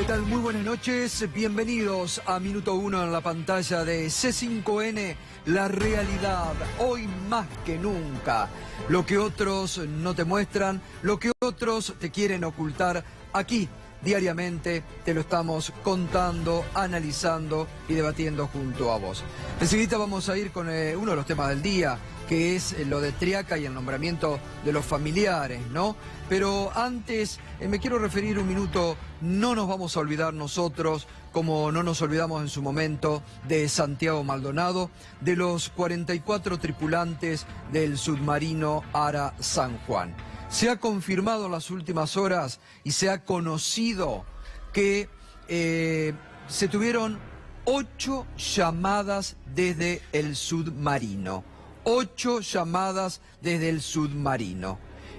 ¿Qué tal? Muy buenas noches, bienvenidos a Minuto 1 en la pantalla de C5N, la realidad, hoy más que nunca. Lo que otros no te muestran, lo que otros te quieren ocultar, aquí diariamente te lo estamos contando, analizando y debatiendo junto a vos. Enseguida vamos a ir con uno de los temas del día, que es lo de Triaca y el nombramiento de los familiares, ¿no? Pero antes me quiero referir un minuto, no nos vamos a olvidar nosotros, como no nos olvidamos en su momento, de Santiago Maldonado, de los 44 tripulantes del submarino Ara San Juan. Se ha confirmado en las últimas horas y se ha conocido que se tuvieron 8 llamadas desde el submarino. 8 llamadas desde el submarino.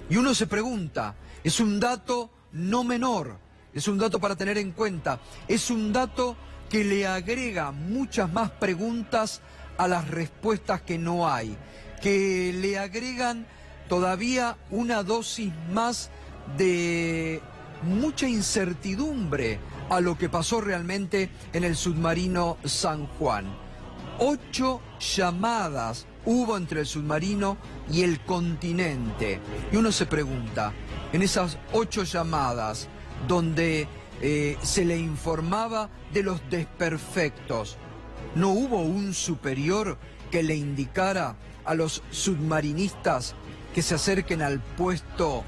Y uno se pregunta, es un dato no menor, es un dato para tener en cuenta, es un dato que le agrega muchas más preguntas a las respuestas que no hay, que le agregan todavía una dosis más de mucha incertidumbre a lo que pasó realmente en el submarino San Juan. 8 llamadas hubo entre el submarino y el continente. Y uno se pregunta, en esas 8 llamadas donde se le informaba de los desperfectos, ¿no hubo un superior que le indicara a los submarinistas que se acerquen al puerto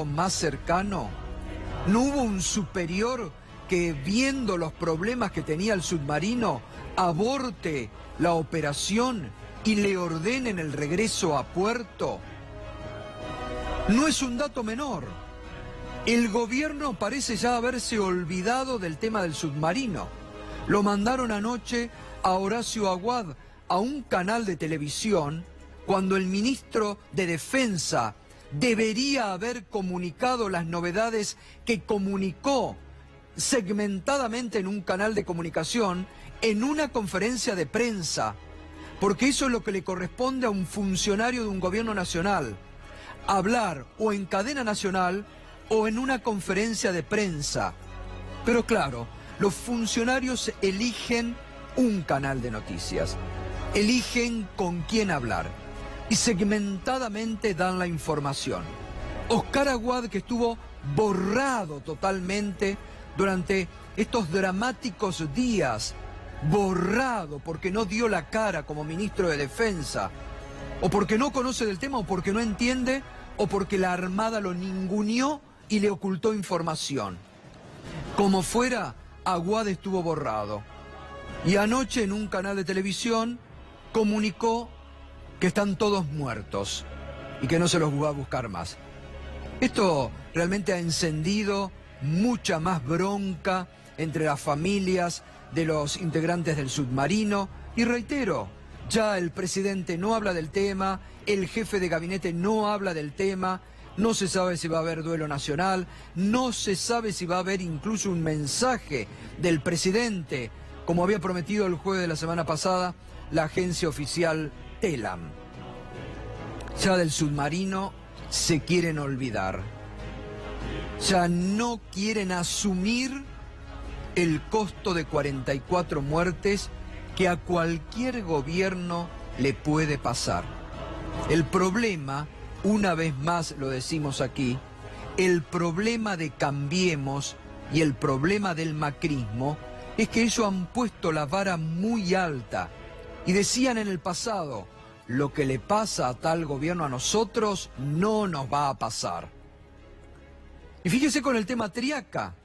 más cercano? ¿No hubo un superior que, viendo los problemas que tenía el submarino, aborte la operación y le ordenen el regreso a puerto? No es un dato menor. El gobierno parece ya haberse olvidado del tema del submarino. Lo mandaron anoche a Horacio Aguad a un canal de televisión cuando el ministro de Defensa debería haber comunicado las novedades que comunicó segmentadamente en un canal de comunicación, en una conferencia de prensa, porque eso es lo que le corresponde a un funcionario de un gobierno nacional, hablar o en cadena nacional o en una conferencia de prensa. Pero claro, los funcionarios eligen un canal de noticias, eligen con quién hablar y segmentadamente dan la información. Oscar Aguad, que estuvo borrado totalmente durante estos dramáticos días, borrado porque no dio la cara como ministro de Defensa, o porque no conoce del tema, o porque no entiende, o porque la Armada lo ninguneó y le ocultó información. Como fuera, Aguad estuvo borrado. Y anoche en un canal de televisión comunicó que están todos muertos y que no se los va a buscar más. Esto realmente ha encendido mucha más bronca entre las familias de los integrantes del submarino. Y reitero, ya el presidente no habla del tema, el jefe de gabinete no habla del tema, no se sabe si va a haber duelo nacional, no se sabe si va a haber incluso un mensaje del presidente, como había prometido el jueves de la semana pasada la agencia oficial TELAM. Ya del submarino se quieren olvidar. Ya no quieren asumir el costo de 44 muertes que a cualquier gobierno le puede pasar. El problema, una vez más lo decimos aquí, el problema de Cambiemos y el problema del macrismo es que ellos han puesto la vara muy alta y decían en el pasado, lo que le pasa a tal gobierno a nosotros no nos va a pasar. Y fíjese con el tema Triaca.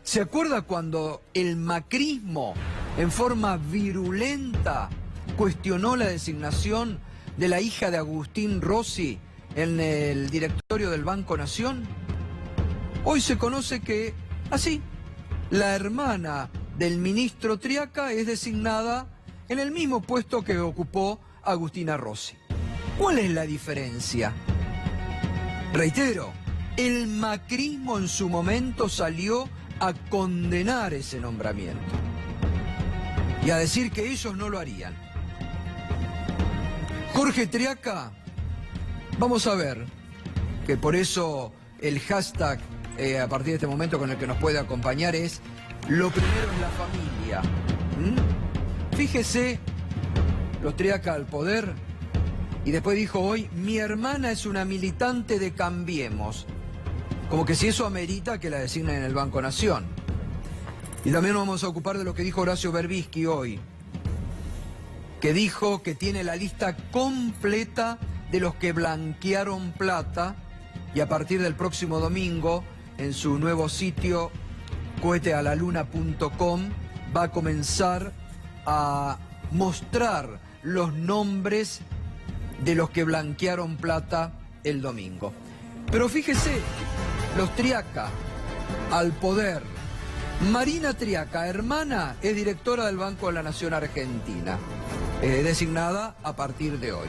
¿Se acuerda cuando el macrismo, en forma virulenta, cuestionó la designación de la hija de Agustín Rossi en el directorio del Banco Nación? Hoy se conoce que, así, la hermana del ministro Triaca es designada en el mismo puesto que ocupó Agustina Rossi. ¿Cuál es la diferencia? Reitero, el macrismo en su momento salió a condenar ese nombramiento y a decir que ellos no lo harían. Jorge Triaca, vamos a ver, que por eso el hashtag a partir de este momento con el que nos puede acompañar es: lo primero es la familia. Fíjese, los Triaca al poder, y después dijo hoy: mi hermana es una militante de Cambiemos. Como que si eso amerita que la designen en el Banco Nación. Y también nos vamos a ocupar de lo que dijo Horacio Berbisky hoy, que dijo que tiene la lista completa de los que blanquearon plata, y a partir del próximo domingo, en su nuevo sitio cohetealaluna.com, va a comenzar a mostrar los nombres de los que blanquearon plata el domingo. Pero fíjese, los Triaca al poder. Marina Triaca, hermana, es directora del Banco de la Nación Argentina, designada a partir de hoy.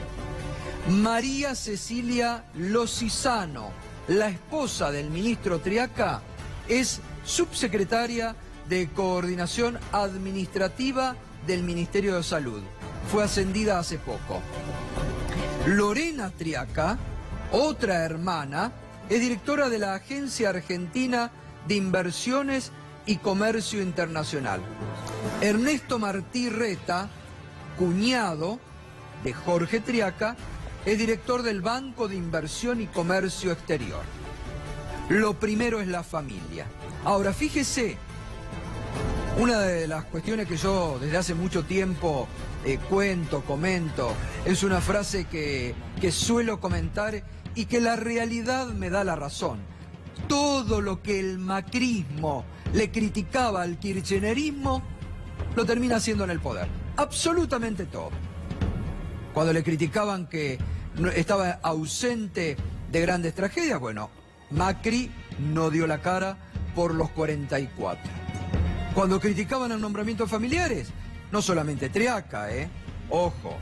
María Cecilia Losizano, la esposa del ministro Triaca, es subsecretaria de Coordinación Administrativa del Ministerio de Salud. Fue ascendida hace poco. Lorena Triaca, otra hermana, es directora de la Agencia Argentina de Inversiones y Comercio Internacional. Ernesto Martí Reta, cuñado de Jorge Triaca, es director del Banco de Inversión y Comercio Exterior. Lo primero es la familia. Ahora, fíjese, una de las cuestiones que yo desde hace mucho tiempo comento, es una frase que suelo comentar y que la realidad me da la razón. Todo lo que el macrismo le criticaba al kirchnerismo, lo termina haciendo en el poder. Absolutamente todo. Cuando le criticaban que estaba ausente de grandes tragedias, bueno, Macri no dio la cara por los 44. Cuando criticaban el nombramiento de familiares, no solamente Triaca, ojo,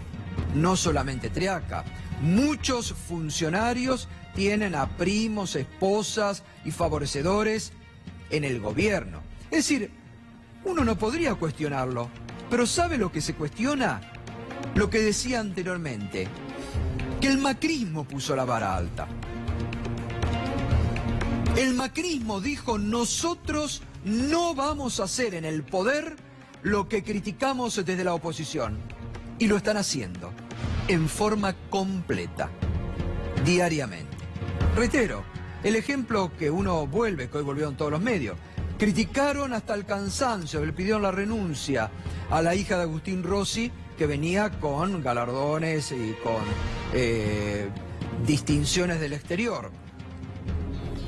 no solamente Triaca. Muchos funcionarios tienen a primos, esposas y favorecedores en el gobierno. Es decir, uno no podría cuestionarlo, pero ¿sabe lo que se cuestiona? Lo que decía anteriormente, que el macrismo puso la vara alta. El macrismo dijo: nosotros no vamos a hacer en el poder lo que criticamos desde la oposición. Y lo están haciendo en forma completa, diariamente. Reitero, el ejemplo que uno vuelve, que hoy volvieron todos los medios. Criticaron hasta el cansancio, le pidieron la renuncia a la hija de Agustín Rossi, que venía con galardones y con distinciones del exterior.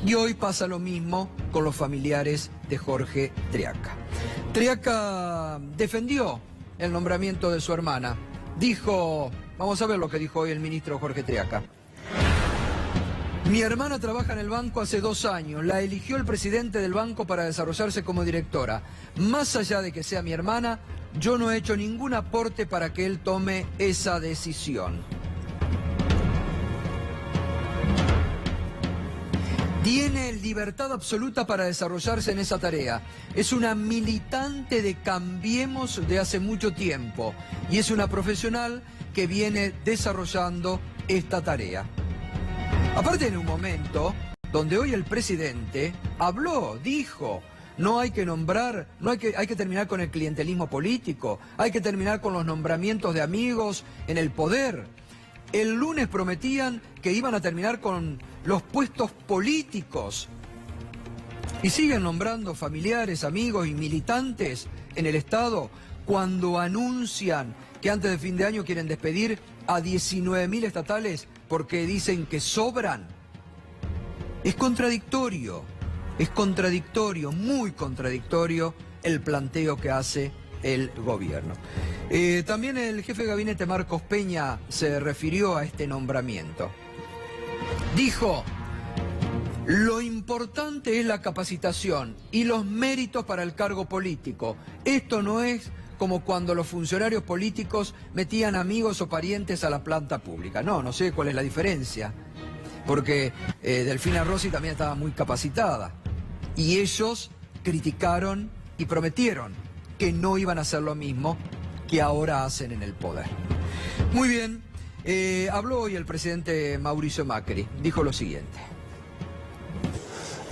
Y hoy pasa lo mismo con los familiares de Jorge Triaca. Triaca defendió el nombramiento de su hermana. Dijo, vamos a ver lo que dijo hoy el ministro Jorge Triaca. Mi hermana trabaja en el banco hace 2 años. La eligió el presidente del banco para desarrollarse como directora. Más allá de que sea mi hermana, yo no he hecho ningún aporte para que él tome esa decisión. Tiene libertad absoluta para desarrollarse en esa tarea. Es una militante de Cambiemos de hace mucho tiempo y es una profesional que viene desarrollando esta tarea. Aparte, en un momento donde hoy el presidente habló, dijo: no hay que nombrar, hay que terminar con el clientelismo político, hay que terminar con los nombramientos de amigos en el poder. El lunes prometían que iban a terminar con los puestos políticos y siguen nombrando familiares, amigos y militantes en el Estado cuando anuncian que antes de fin de año quieren despedir a 19.000 estatales porque dicen que sobran. Es contradictorio, muy contradictorio el planteo que hace el gobierno. También el jefe de gabinete, Marcos Peña, se refirió a este nombramiento. Dijo: lo importante es la capacitación y los méritos para el cargo político. Esto no es como cuando los funcionarios políticos metían amigos o parientes a la planta pública. No sé cuál es la diferencia, porque Delfina Rossi también estaba muy capacitada y ellos criticaron y prometieron que no iban a hacer lo mismo que ahora hacen en el poder. Muy bien, habló hoy el presidente Mauricio Macri, dijo lo siguiente.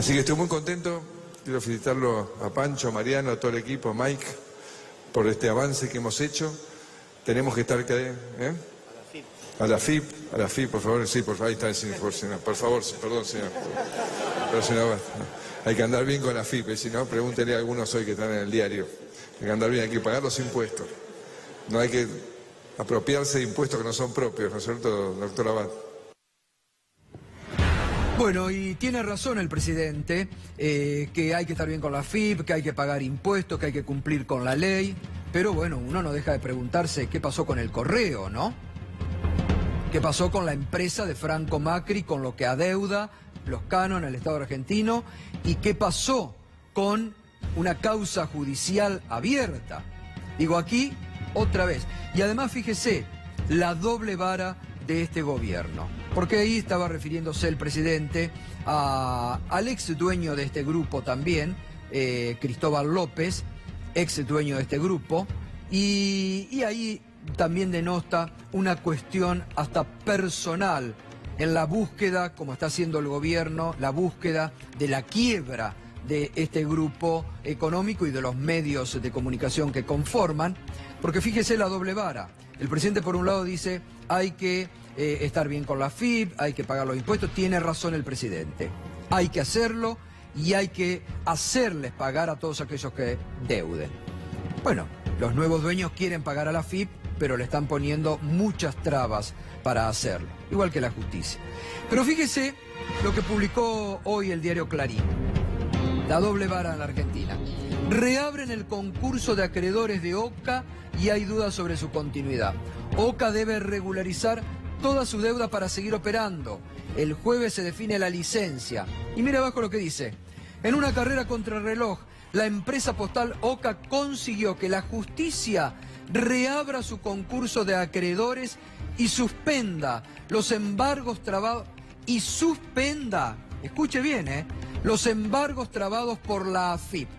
Así que estoy muy contento, quiero felicitarlo a Pancho, a Mariano, a todo el equipo, a Mike, por este avance que hemos hecho. Tenemos que estar... A la FIP, por favor, sí, por favor, ahí está el señor, por favor, perdón, señor. Pero, señor, hay que andar bien con la FIP, si no, pregúntenle a algunos hoy que están en el diario. Hay que andar bien, hay que pagar los impuestos. No hay que apropiarse de impuestos que no son propios, ¿no es cierto, doctor Abad? Bueno, y tiene razón el presidente, que hay que estar bien con la FIP, que hay que pagar impuestos, que hay que cumplir con la ley, pero bueno, uno no deja de preguntarse qué pasó con el correo, ¿no? ¿Qué pasó con la empresa de Franco Macri, con lo que adeuda los cánones al Estado argentino? ¿Y qué pasó con una causa judicial abierta? Digo aquí, otra vez. Y además, fíjese, la doble vara de este gobierno. Porque ahí estaba refiriéndose el presidente al ex dueño de este grupo también, Cristóbal López, ex dueño de este grupo, y ahí también denota una cuestión hasta personal en la búsqueda, como está haciendo el gobierno, la búsqueda de la quiebra de este grupo económico y de los medios de comunicación que conforman, porque fíjese la doble vara. El presidente por un lado dice hay que estar bien con la FIP, hay que pagar los impuestos, tiene razón el presidente, hay que hacerlo y hay que hacerles pagar a todos aquellos que deuden. Bueno, los nuevos dueños quieren pagar a la FIP, pero le están poniendo muchas trabas para hacerlo, igual que la justicia. Pero fíjese lo que publicó hoy el diario Clarín, la doble vara en la Argentina. Reabren el concurso de acreedores de OCA y hay dudas sobre su continuidad. OCA debe regularizar toda su deuda para seguir operando. El jueves se define la licencia. Y mire abajo lo que dice. En una carrera contra el reloj, la empresa postal OCA consiguió que la justicia reabra su concurso de acreedores y suspenda los embargos trabados, escuche bien, los embargos trabados por la AFIP.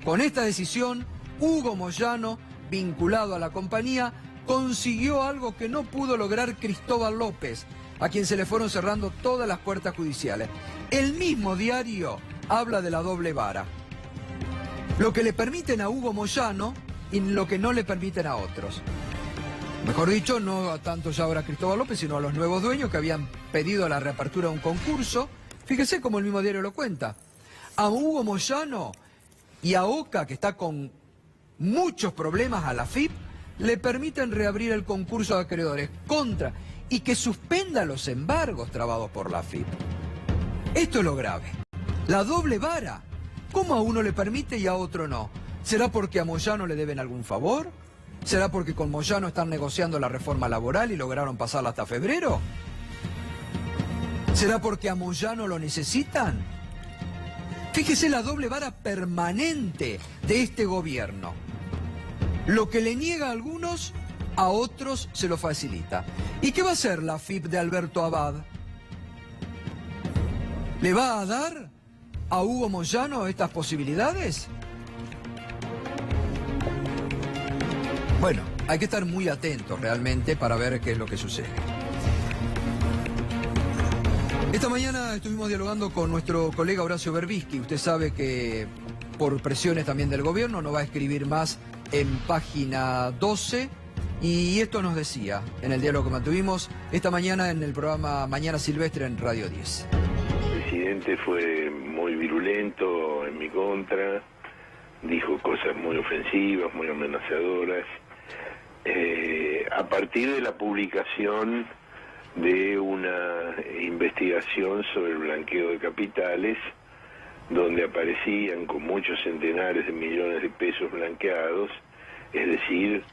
Con esta decisión, Hugo Moyano, vinculado a la compañía, consiguió algo que no pudo lograr Cristóbal López, a quien se le fueron cerrando todas las puertas judiciales. El mismo diario habla de la doble vara. Lo que le permiten a Hugo Moyano y lo que no le permiten a otros. Mejor dicho, no tanto ya ahora a Cristóbal López, sino a los nuevos dueños que habían pedido la reapertura de un concurso. Fíjese cómo el mismo diario lo cuenta. A Hugo Moyano y a OCA, que está con muchos problemas, a la FIP, le permiten reabrir el concurso de acreedores y que suspenda los embargos trabados por la FIP. Esto es lo grave. La doble vara. ¿Cómo a uno le permite y a otro no? ¿Será porque a Moyano le deben algún favor? ¿Será porque con Moyano están negociando la reforma laboral y lograron pasarla hasta febrero? ¿Será porque a Moyano lo necesitan? Fíjese la doble vara permanente de este gobierno. Lo que le niega a algunos, a otros se lo facilita. ¿Y qué va a hacer la FIP de Alberto Abad? ¿Le va a dar a Hugo Moyano estas posibilidades? Bueno, hay que estar muy atentos realmente para ver qué es lo que sucede. Esta mañana estuvimos dialogando con nuestro colega Horacio Berbisky. Usted sabe que por presiones también del gobierno no va a escribir más en Página 12. Y esto nos decía en el diálogo que mantuvimos esta mañana en el programa Mañana Silvestre en Radio 10. El presidente fue muy virulento en mi contra, dijo cosas muy ofensivas, muy amenazadoras. A partir de la publicación de una investigación sobre el blanqueo de capitales, donde aparecían con muchos centenares de millones de pesos blanqueados, es decir,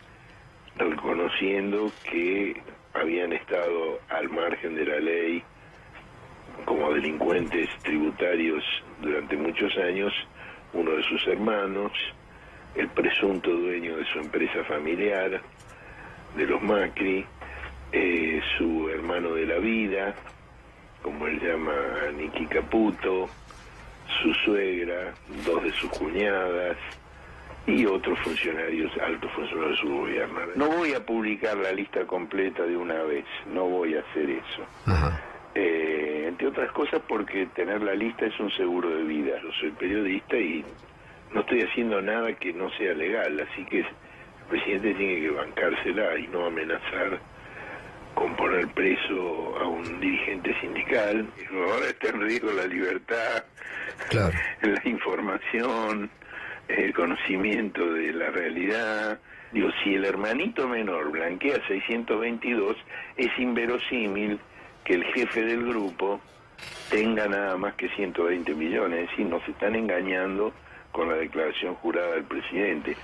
reconociendo que habían estado al margen de la ley como delincuentes tributarios durante muchos años, uno de sus hermanos, el presunto dueño de su empresa familiar, de los Macri, su hermano de la vida, como él llama a Nicky Caputo, su suegra, dos de sus cuñadas y otros funcionarios, altos funcionarios de su gobierno. No voy a publicar la lista completa de una vez, no voy a hacer eso. entre otras cosas porque tener la lista es un seguro de vida. Yo soy periodista y no estoy haciendo nada que no sea legal, así que el presidente tiene que bancársela y no amenazar con poner preso a un dirigente sindical. Ahora está en riesgo la libertad, Claro. la información, el conocimiento de la realidad. Digo, si el hermanito menor blanquea 622, es inverosímil que el jefe del grupo tenga nada más que 120 millones, es decir, nos están engañando con la declaración jurada del presidente.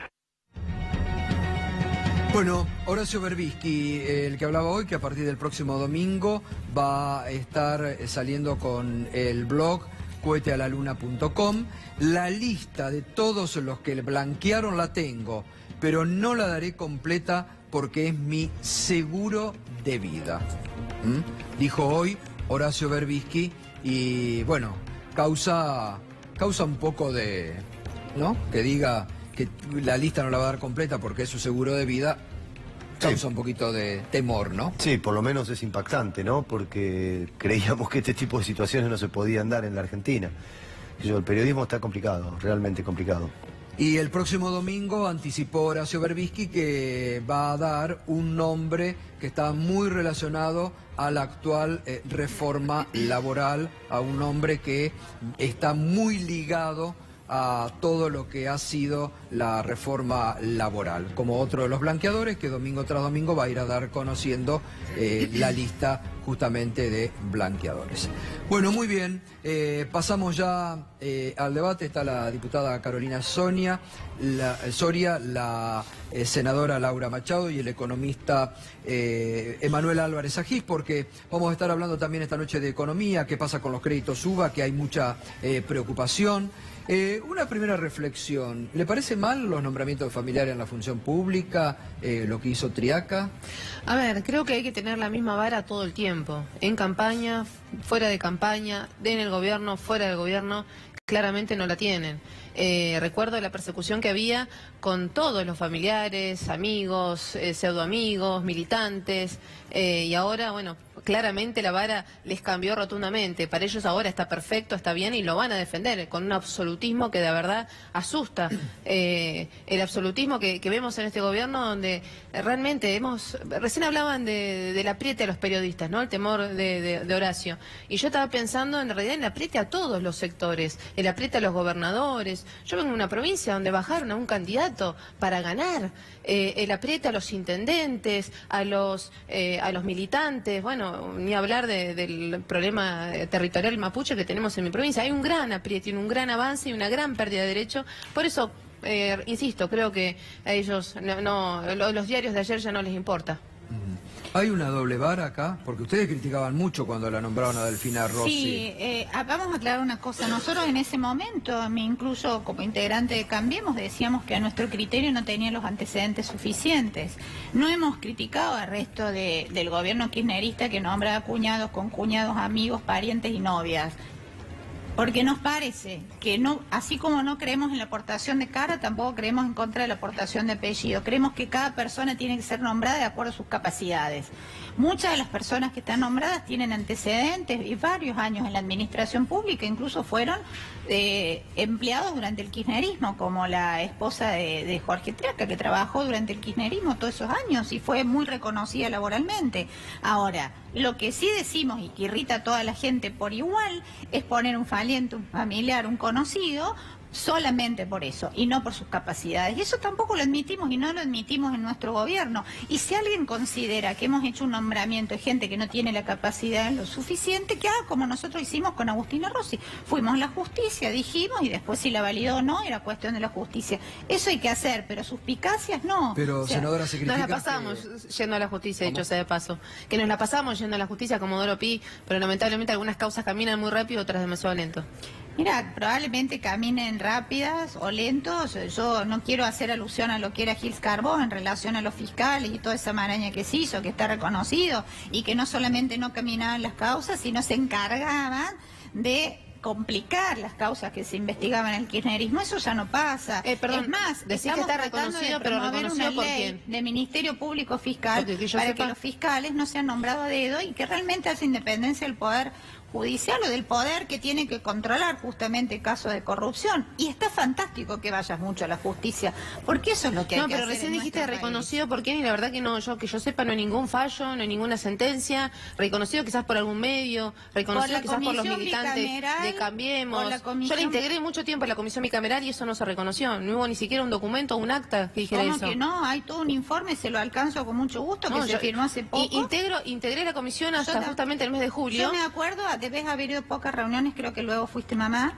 Bueno, Horacio Berbisky, el que hablaba hoy, que a partir del próximo domingo va a estar saliendo con el blog cohetealaluna.com. La lista de todos los que blanquearon la tengo, pero no la daré completa porque es mi seguro de vida. Dijo hoy Horacio Berbisky y bueno, causa un poco de, ¿no? Que diga que la lista no la va a dar completa porque es su seguro de vida, causa un poquito de temor, ¿no? Sí, por lo menos es impactante, ¿no? Porque creíamos que este tipo de situaciones no se podían dar en la Argentina. El periodismo está complicado, realmente complicado. Y el próximo domingo anticipó Horacio Berbisky que va a dar un nombre que está muy relacionado a la actual reforma laboral, a un nombre que está muy ligado a todo lo que ha sido la reforma laboral, como otro de los blanqueadores que domingo tras domingo va a ir a dar conociendo la lista justamente de blanqueadores. Bueno, muy bien, pasamos ya al debate. Está la diputada Carolina Soria, la senadora Laura Machado y el economista Emanuel Álvarez Agis, porque vamos a estar hablando también esta noche de economía, qué pasa con los créditos UBA, que hay mucha preocupación. Una primera reflexión, ¿le parece mal los nombramientos de familiares en la función pública, lo que hizo Triaca? A ver, creo que hay que tener la misma vara todo el tiempo, en campaña, fuera de campaña, en el gobierno, fuera del gobierno, claramente no la tienen. Recuerdo la persecución que había con todos los familiares, amigos, pseudoamigos, militantes, y ahora, bueno, claramente la vara les cambió rotundamente. Para ellos ahora está perfecto, está bien y lo van a defender con un absolutismo que de verdad asusta. El absolutismo que vemos en este gobierno, donde realmente recién hablaban del apriete a los periodistas, ¿no? El temor de Horacio. Y yo estaba pensando en realidad en el apriete a todos los sectores, el apriete a los gobernadores. Yo vengo de una provincia donde bajaron a un candidato para ganar, el apriete a los intendentes, a los militantes, bueno, ni hablar del problema territorial mapuche que tenemos en mi provincia. Hay un gran apriete, un gran avance y una gran pérdida de derechos. Por eso, insisto, creo que a ellos los diarios de ayer ya no les importa. ¿Hay una doble vara acá? Porque ustedes criticaban mucho cuando la nombraron a Delfina Rossi. Sí, vamos a aclarar una cosa. Nosotros en ese momento, me incluso como integrante de Cambiemos, decíamos que a nuestro criterio no tenía los antecedentes suficientes. No hemos criticado al resto del gobierno kirchnerista que nombra a cuñados con cuñados, amigos, parientes y novias. Porque nos parece que no, así como no creemos en la aportación de cara, tampoco creemos en contra de la aportación de apellido. Creemos que cada persona tiene que ser nombrada de acuerdo a sus capacidades. Muchas de las personas que están nombradas tienen antecedentes y varios años en la administración pública, incluso fueron empleados durante el kirchnerismo, como la esposa de Jorge Triaca, que trabajó durante el kirchnerismo todos esos años y fue muy reconocida laboralmente. Ahora, lo que sí decimos y que irrita a toda la gente por igual es poner un valiente, un familiar, un conocido, solamente por eso y no por sus capacidades. Y eso tampoco lo admitimos y no lo admitimos en nuestro gobierno. Y si alguien considera que hemos hecho un nombramiento de gente que no tiene la capacidad lo suficiente, que haga como nosotros hicimos con Agustina Rossi. Fuimos a la justicia, dijimos, y después si la validó o no, era cuestión de la justicia. Eso hay que hacer, pero suspicacias no. Pero, o sea, senadora, se critica Nos la pasamos yendo a la justicia, ¿Cómo? dicho sea de paso. Que nos la pasamos yendo a la justicia como Doro Pi, pero lamentablemente algunas causas caminan muy rápido, otras demasiado lento. Mira, probablemente caminen rápidas o lentos. Yo no quiero hacer alusión a lo que era Gils Carbó en relación a los fiscales y toda esa maraña que se hizo, que está reconocido, y que no solamente no caminaban las causas, sino se encargaban de complicar las causas que se investigaban en el kirchnerismo. Eso ya no pasa. Perdón, es más, decís que estamos está tratando reconocido, de pero promover reconocido una por ley quién. de Ministerio Público Fiscal Porque yo para sepa. que los fiscales no sean nombrados a dedo y que realmente haya independencia del Poder judicial o del poder que tiene que controlar justamente casos de corrupción. Y está fantástico que vayas mucho a la justicia, porque eso es lo que hay que hacer. No, pero recién en dijiste nuestro reconocido por quién, y la verdad que no, que yo sepa, no hay ningún fallo, no hay ninguna sentencia, reconocido quizás por algún medio, reconocido quizás por los militantes de Cambiemos. Yo le integré mucho tiempo a la comisión bicameral y eso no se reconoció, no hubo ni siquiera un documento o un acta que dijera eso. ¿Cómo que no? Hay todo un informe, se lo alcanzo con mucho gusto, que se firmó hace poco. Integré la comisión hasta justamente el mes de julio. Yo me acuerdo, debes haber ido pocas reuniones, creo que luego fuiste mamá.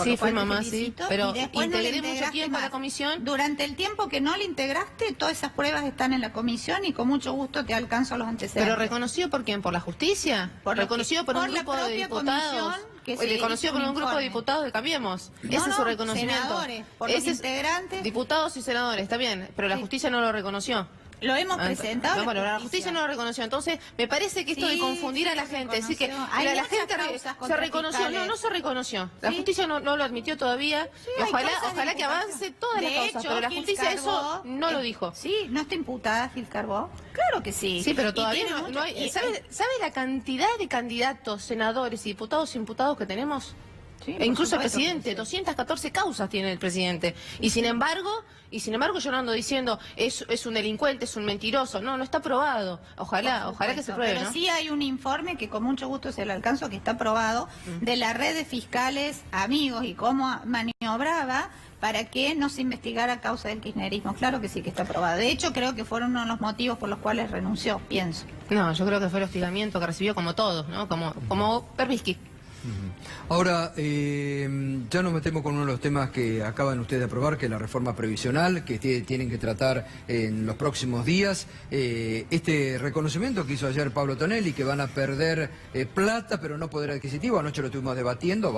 Sí, fui mamá, sí, pero integré no mucho tiempo a la comisión. Durante el tiempo que no le integraste, todas esas pruebas están en la comisión y con mucho gusto te alcanzo los antecedentes. ¿Pero reconocido por quién? ¿Por la justicia? ¿Reconocido por un grupo de diputados? ¿Reconocido por un grupo de diputados de Cambiemos? Ese es su reconocimiento. Senadores, por los integrantes. Diputados y senadores, está bien, pero la justicia no lo reconoció. Lo hemos presentado. No, bueno, la justicia no lo reconoció. Entonces, me parece que esto de confundir a la gente, decir que la gente se reconoció. No se reconoció. La justicia no lo admitió todavía. Y ojalá que avance todas las causas. Pero la justicia eso no lo dijo. Sí, ¿no está imputada Gil Carbó? Claro que sí. Sí, pero todavía no hay. ¿Sabe la cantidad de candidatos, senadores y diputados imputados que tenemos? Sí, e incluso el presidente, 214 causas tiene el presidente. Y sin embargo yo no ando diciendo es un delincuente, es un mentiroso. No está probado. Ojalá que se pruebe. Pero sí hay un informe que con mucho gusto se lo alcanzo, que está aprobado, de la red de fiscales amigos y cómo maniobraba para que no se investigara a causa del kirchnerismo. Claro que sí que está aprobado. De hecho, creo que fueron uno de los motivos por los cuales renunció, pienso. No, yo creo que fue el hostigamiento que recibió como todos, ¿no? Como Pervisky. Ahora, ya nos metemos con uno de los temas que acaban ustedes de aprobar, que es la reforma previsional, que tienen que tratar en los próximos días. Este reconocimiento que hizo ayer Pablo Tonelli, que van a perder plata, pero no poder adquisitivo. Anoche lo estuvimos debatiendo,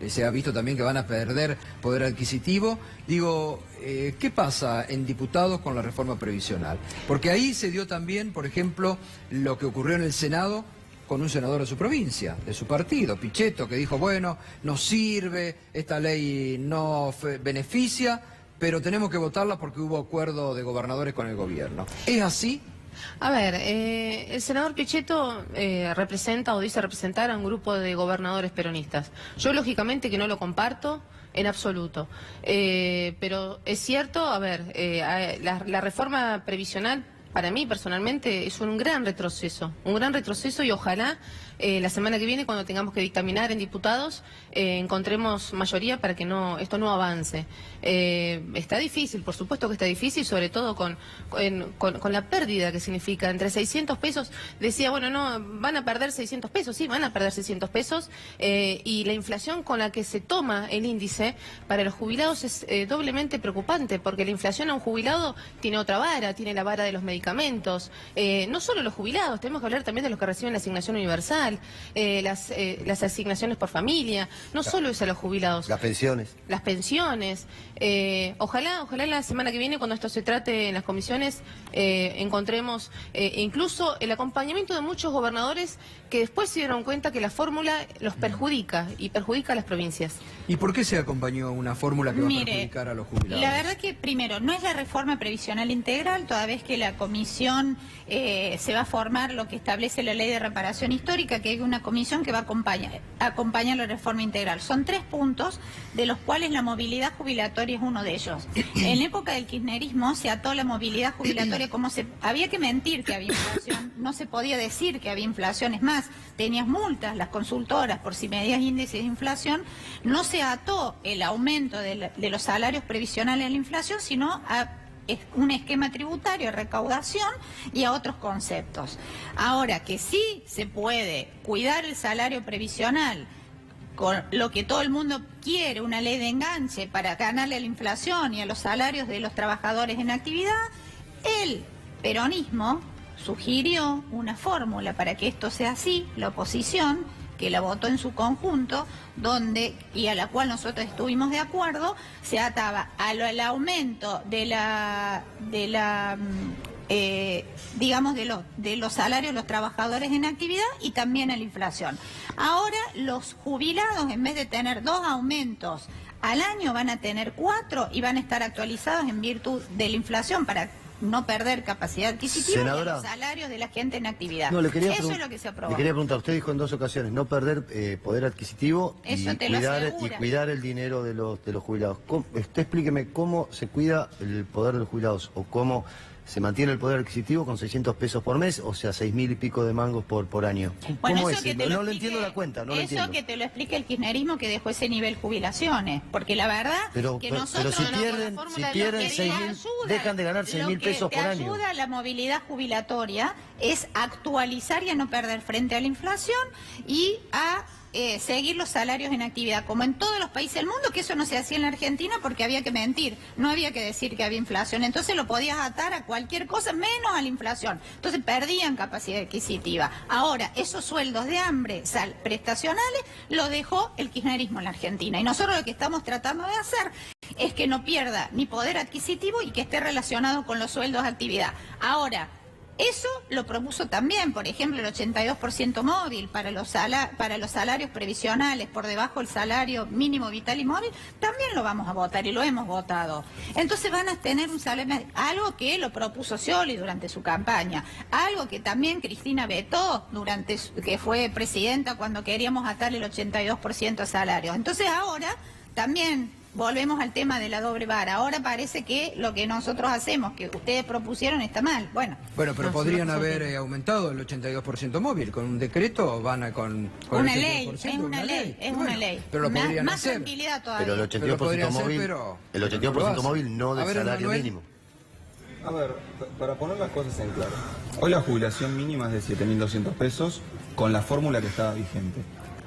se ha visto también que van a perder poder adquisitivo. Digo, ¿qué pasa en diputados con la reforma previsional? Porque ahí se dio también, por ejemplo, lo que ocurrió en el Senado, con un senador de su provincia, de su partido, Pichetto, que dijo, bueno, no sirve, esta ley no beneficia, pero tenemos que votarla porque hubo acuerdo de gobernadores con el gobierno. ¿Es así? A ver, el senador Pichetto representa o dice representar a un grupo de gobernadores peronistas. Yo lógicamente que no lo comparto en absoluto, pero es cierto, a ver, la reforma previsional para mí personalmente es un gran retroceso y ojalá la semana que viene, cuando tengamos que dictaminar en diputados, encontremos mayoría para que esto no avance. Está difícil, por supuesto que está difícil, sobre todo con la pérdida que significa. Entre 600 pesos, decía, bueno, no, van a perder 600 pesos, sí, van a perder 600 pesos, y la inflación con la que se toma el índice para los jubilados es doblemente preocupante, porque la inflación a un jubilado tiene otra vara, tiene la vara de los medicamentos. No solo los jubilados, tenemos que hablar también de los que reciben la asignación universal, las asignaciones por familia, no solo es a los jubilados. Las pensiones. Las pensiones. Ojalá la semana que viene, cuando esto se trate en las comisiones, encontremos incluso el acompañamiento de muchos gobernadores que después se dieron cuenta que la fórmula los perjudica y perjudica a las provincias. ¿Y por qué se acompañó una fórmula que va a perjudicar a los jubilados? La verdad que, primero, no es la reforma previsional integral, toda vez que la comisión se va a formar lo que establece la ley de reparación histórica, que hay una comisión que va a acompañar la reforma integral. Son 3 puntos, de los cuales la movilidad jubilatoria es uno de ellos. En época del kirchnerismo se ató la movilidad jubilatoria como había que mentir que había inflación, no se podía decir que había inflación, es más, tenías multas, las consultoras, por si medías índices de inflación, no se ató el aumento de los salarios previsionales a la inflación, sino a un esquema tributario, recaudación y a otros conceptos. Ahora que sí se puede cuidar el salario previsional con lo que todo el mundo quiere, una ley de enganche para ganarle a la inflación y a los salarios de los trabajadores en actividad, el peronismo sugirió una fórmula para que esto sea así, la oposición, que la votó en su conjunto, y a la cual nosotros estuvimos de acuerdo, se ataba al aumento de los salarios de los trabajadores en actividad y también a la inflación. Ahora los jubilados, en vez de tener 2 aumentos al año, van a tener 4 y van a estar actualizados en virtud de la inflación para no perder capacidad adquisitiva Senadora, y los salarios de la gente en actividad. No, Eso es lo que se aprobó. Le quería preguntar, usted dijo en 2 ocasiones, no perder poder adquisitivo Eso y te lo asegura. cuidar el dinero de los jubilados. Usted explíqueme cómo se cuida el poder de los jubilados o cómo se mantiene el poder adquisitivo con 600 pesos por mes, o sea, 6.000 y pico de mangos por año. Bueno, ¿Cómo eso es? que te No lo le explique- entiendo la cuenta, no lo Eso entiendo. que te lo explique el kirchnerismo que dejó ese nivel jubilaciones, porque la verdad que nosotros si no, con la pierden, fórmula si de pierden lo que 6.000, dejan de ganar 6.000 pesos por Lo año. que te ayuda a la movilidad jubilatoria es actualizar y a no perder frente a la inflación y a seguir los salarios en actividad, como en todos los países del mundo, que eso no se hacía en la Argentina porque había que mentir, no había que decir que había inflación, entonces lo podías atar a cualquier cosa menos a la inflación, entonces perdían capacidad adquisitiva. Ahora, esos sueldos de hambre prestacionales lo dejó el kirchnerismo en la Argentina y nosotros lo que estamos tratando de hacer es que no pierda ni poder adquisitivo y que esté relacionado con los sueldos de actividad. Ahora, eso lo propuso también, por ejemplo, el 82% móvil para los salarios previsionales por debajo del salario mínimo vital y móvil, también lo vamos a votar y lo hemos votado. Entonces van a tener un salario, algo que lo propuso Scioli durante su campaña, algo que también Cristina vetó que fue presidenta cuando queríamos atar el 82% a salarios. Entonces ahora también volvemos al tema de la doble vara. Ahora parece que lo que nosotros hacemos, que ustedes propusieron, está mal. Bueno, Bueno, pero podrían haber aumentado el 82% móvil. Con un decreto van a con una el ley, 82%, es una ley, es Bueno, una ley. Pero lo podrían más hacer. tranquilidad todavía. Pero el 82% podría ser, móvil, pero el no 82% lo móvil hacen. no A del ver, salario Manuel. mínimo. A ver, para poner las cosas en claro. Hoy la jubilación mínima es de 7.200 pesos con la fórmula que estaba vigente.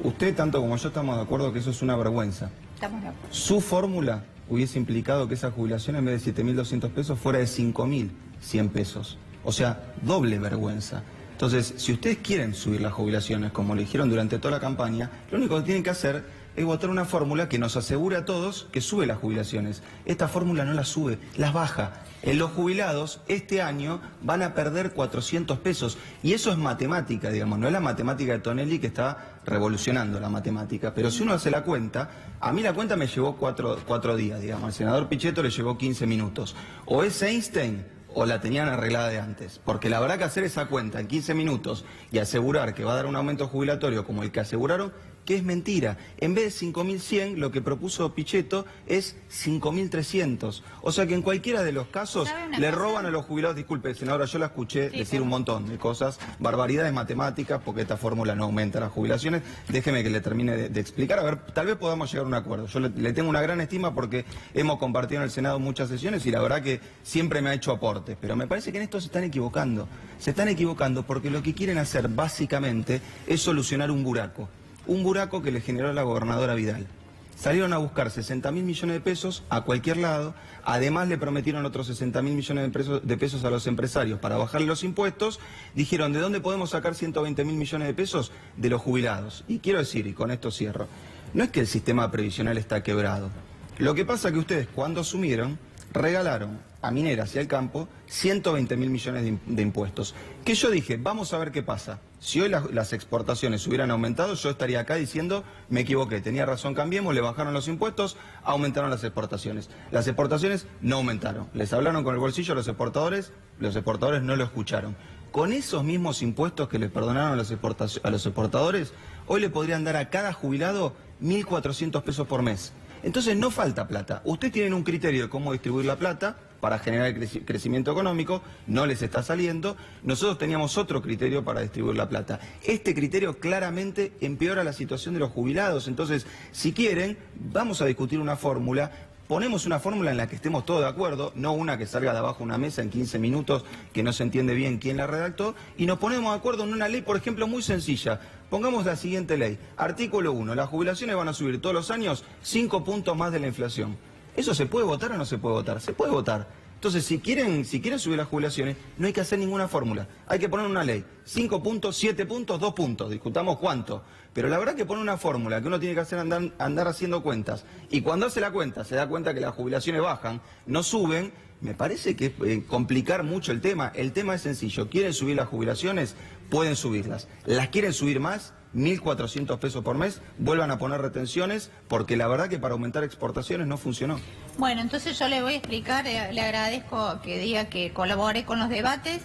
Usted, tanto como yo, estamos de acuerdo que eso es una vergüenza. Estamos de acuerdo. Su fórmula hubiese implicado que esa jubilación en vez de 7.200 pesos fuera de 5.100 pesos. O sea, doble vergüenza. Entonces, si ustedes quieren subir las jubilaciones, como lo dijeron durante toda la campaña, lo único que tienen que hacer es votar una fórmula que nos asegure a todos que sube las jubilaciones. Esta fórmula no las sube, las baja. Los jubilados este año van a perder 400 pesos. Y eso es matemática, digamos, no es la matemática de Tonelli que está revolucionando la matemática. Pero si uno hace la cuenta, a mí la cuenta me llevó cuatro días, digamos. Al senador Pichetto le llevó 15 minutos. O es Einstein o la tenían arreglada de antes. Porque la verdad que hacer esa cuenta en 15 minutos y asegurar que va a dar un aumento jubilatorio como el que aseguraron, que es mentira. En vez de 5.100, lo que propuso Pichetto es 5.300. O sea que en cualquiera de los casos ¿Sabe una le cosa? roban a los jubilados. Disculpe, senadora, yo la escuché Sí, decir un montón de cosas, barbaridades matemáticas, porque esta fórmula no aumenta las jubilaciones. Déjeme que le termine de explicar. A ver, tal vez podamos llegar a un acuerdo. Yo le tengo una gran estima porque hemos compartido en el Senado muchas sesiones y la verdad que siempre me ha hecho aportes. Pero me parece que en esto se están equivocando. Se están equivocando porque lo que quieren hacer básicamente es solucionar un buraco. Un buraco que le generó la gobernadora Vidal. Salieron a buscar 60.000 millones de pesos a cualquier lado, además le prometieron otros 60.000 millones de pesos a los empresarios para bajarle los impuestos, dijeron, ¿de dónde podemos sacar 120.000 millones de pesos? De los jubilados. Y quiero decir, y con esto cierro, no es que el sistema previsional está quebrado. Lo que pasa es que ustedes, cuando asumieron, regalaron a mineras y al campo 120.000 millones de impuestos. Que yo dije, vamos a ver qué pasa. Si hoy las exportaciones hubieran aumentado, yo estaría acá diciendo, me equivoqué, tenía razón, cambiemos, le bajaron los impuestos, aumentaron las exportaciones. Las exportaciones no aumentaron. Les hablaron con el bolsillo a los exportadores no lo escucharon. Con esos mismos impuestos que les perdonaron a los exportadores, hoy le podrían dar a cada jubilado 1.400 pesos por mes. Entonces no falta plata. Ustedes tienen un criterio de cómo distribuir la plata para generar crecimiento económico, no les está saliendo. Nosotros teníamos otro criterio para distribuir la plata. Este criterio claramente empeora la situación de los jubilados. Entonces, si quieren, vamos a discutir una fórmula. Ponemos una fórmula en la que estemos todos de acuerdo, no una que salga de abajo una mesa en 15 minutos, que no se entiende bien quién la redactó, y nos ponemos de acuerdo en una ley, por ejemplo, muy sencilla. Pongamos la siguiente ley. Artículo 1. Las jubilaciones van a subir todos los años 5 puntos más de la inflación. ¿Eso se puede votar o no se puede votar? Se puede votar. Entonces, si quieren subir las jubilaciones, no hay que hacer ninguna fórmula. Hay que poner una ley. 5 puntos, 7 puntos, 2 puntos. Discutamos cuánto. Pero la verdad que poner una fórmula que uno tiene que hacer andar haciendo cuentas. Y cuando hace la cuenta, se da cuenta que las jubilaciones bajan, no suben. Me parece que es complicar mucho el tema. El tema es sencillo. ¿Quieren subir las jubilaciones? Pueden subirlas. ¿Las quieren subir más? 1.400 pesos por mes, vuelvan a poner retenciones, porque la verdad que para aumentar exportaciones no funcionó. Bueno, entonces yo le voy a explicar, le agradezco que diga que colabore con los debates.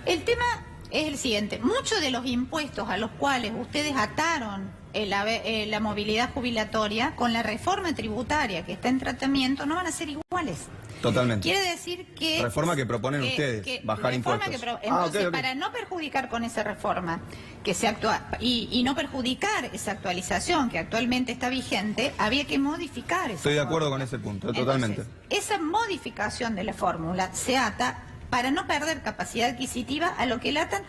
El tema es el siguiente: muchos de los impuestos a los cuales ustedes ataron la movilidad jubilatoria con la reforma tributaria que está en tratamiento no van a ser iguales. Totalmente. Quiere decir que... Reforma que proponen ustedes, bajar impuestos. Entonces, para no perjudicar con esa reforma que se actúa y no perjudicar esa actualización que actualmente está vigente, había que modificar esa Estoy de acuerdo fórmula. con ese punto, totalmente. Entonces, esa modificación de la fórmula se ata para no perder capacidad adquisitiva a lo que latan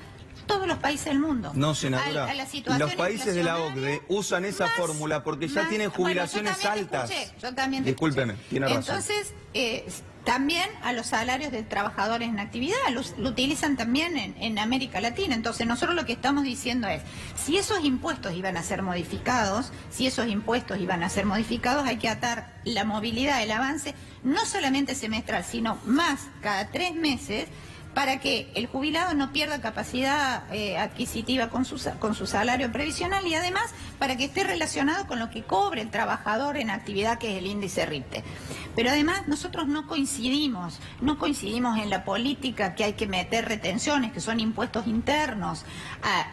todos los países del mundo. No, senadora, A la situación los países de la inflacionaria, OCDE usan esa más- fórmula porque ya más- tienen jubilaciones bueno, yo también te altas. escuché, yo también te Discúlpeme, escuché. tiene razón. Entonces, también a los salarios de trabajadores en actividad, lo utilizan también en América Latina. Entonces, nosotros lo que estamos diciendo es, si esos impuestos iban a ser modificados, hay que atar la movilidad, el avance, no solamente semestral, sino más cada 3 meses, para que el jubilado no pierda capacidad adquisitiva con su salario previsional y además para que esté relacionado con lo que cobre el trabajador en actividad, que es el índice RIPTE. Pero además nosotros no coincidimos en la política que hay que meter retenciones, que son impuestos internos,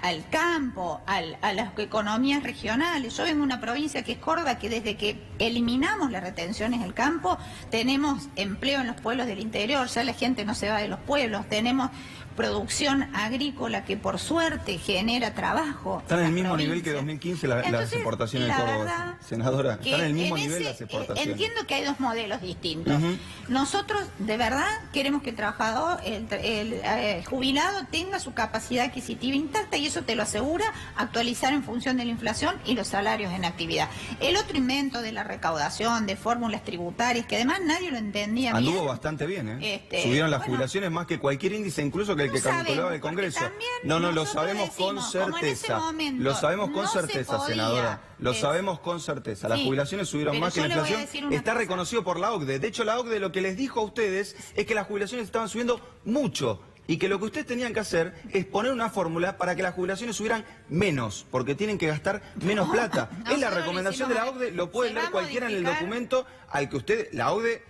al campo, a las economías regionales. Yo vengo de una provincia que es Córdoba, que desde que eliminamos las retenciones del campo, tenemos empleo en los pueblos del interior, ya la gente no se va de los pueblos, tenemos producción agrícola que por suerte genera trabajo. Están en el mismo provincia. nivel que 2015 las Entonces, exportaciones de la Córdoba, verdad senadora. que Están en el mismo en nivel ese, las exportaciones. Entiendo que hay dos modelos distintos. Ujú. Nosotros, de verdad, queremos que el trabajador, el jubilado, tenga su capacidad adquisitiva intacta, y eso te lo asegura actualizar en función de la inflación y los salarios en actividad. El otro invento de la recaudación, de fórmulas tributarias, que además nadie lo entendía bien. Anduvo bastante bien, ¿eh? Bueno, Subieron las jubilaciones más que cualquier índice, incluso que el que sabemos, calculaba el porque Congreso. también No, lo nosotros sabemos con decimos, como en ese certeza. momento Lo sabemos con no se certeza, podía, senadora. Lo sabemos con certeza. Las Sí, jubilaciones subieron pero más que yo la le voy a inflación. decir una Está cosa. reconocido por la OCDE. De hecho, la OCDE lo que les dijo a ustedes es que las jubilaciones estaban subiendo mucho. Y que lo que ustedes tenían que hacer es poner una fórmula para que las jubilaciones subieran menos, porque tienen que gastar menos plata. Es la nosotros recomendación de la OCDE, lo puede se leer va a cualquiera en el modificar. documento al que usted, la OCDE,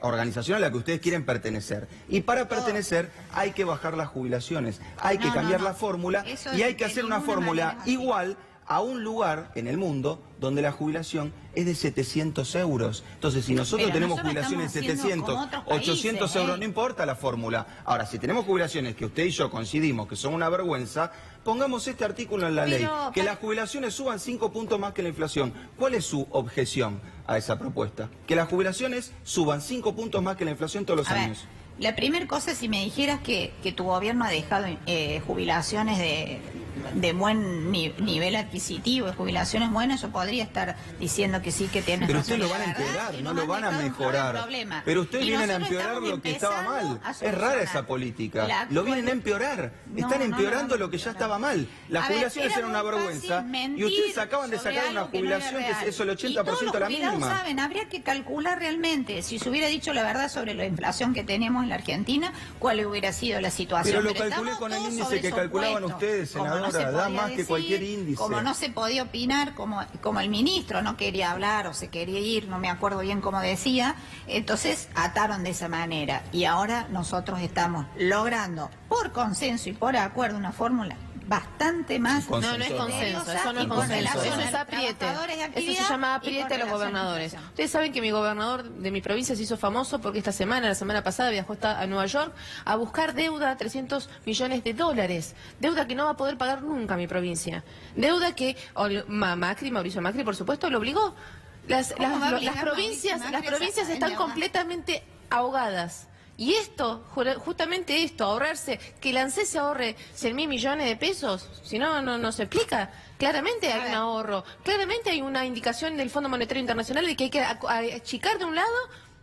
organización a la que ustedes quieren pertenecer. Y para pertenecer hay que bajar las jubilaciones, hay que cambiar la fórmula Eso y hay de que hacer una ninguna fórmula manera es así. igual a un lugar en el mundo donde la jubilación es de 700 euros. Entonces, si nosotros Pero tenemos nosotros jubilaciones de estamos haciendo 700, como otros países, 800 euros, no importa la fórmula. Ahora, si tenemos jubilaciones que usted y yo coincidimos que son una vergüenza, pongamos este artículo en la ley, que las jubilaciones suban 5 puntos más que la inflación. ¿Cuál es su objeción a esa propuesta? Que las jubilaciones suban 5 puntos más que la inflación todos los A ver, años. la primera cosa, si me dijeras que tu gobierno ha dejado jubilaciones de buen nivel adquisitivo, de jubilaciones buenas, yo podría estar diciendo que sí, que tienes Pero razón. ustedes lo La van a verdad empeorar, que no nos lo van a han dejado un mejorar. problema. Pero ustedes Y vienen a nosotros empeorar estamos lo que estaba empezando mal. a Es rara solucionar. esa política. La Lo vienen a actual- empeorar. No, Están no, empeorando no, lo que ya no. estaba mal. Las A ver, jubilaciones era eran una muy vergüenza. fácil mentir Y ustedes acaban de sobre sacar una algo que no era jubilación que real. es el Y 80% todos los la jubilados mínima. saben, habría que calcular realmente, si se hubiera dicho la verdad sobre la inflación que tenemos en la Argentina, cuál hubiera sido la situación. Pero lo calculé estamos con el todos índice sobre que calculaban supuestos. ustedes, Como no senadora, se da podía más que cualquier índice. Como no se podía opinar, como el ministro no quería hablar o se quería ir, no me acuerdo bien cómo decía, entonces ataron de esa manera. Y ahora nosotros estamos logrando, por consenso y por acuerdo, una fórmula bastante más... No, No, no es consenso, eso no es y con consenso, relación eso es a apriete. trabajadores de Eso actividad se llama y con apriete a los relación a gobernadores. inflación. Ustedes saben que mi gobernador de mi provincia se hizo famoso porque esta semana, la semana pasada, viajó a Nueva York a buscar deuda, 300 millones de dólares. Deuda que no va a poder pagar nunca mi provincia. Deuda que Mauricio Macri, por supuesto, lo obligó. Las provincias están completamente ahogadas. Y esto, justamente esto, ahorrarse, que el ANSES se ahorre 100.000 millones de pesos, si no, no se explica. Claramente hay un ahorro, claramente hay una indicación del Fondo Monetario Internacional de que hay que achicar de un lado.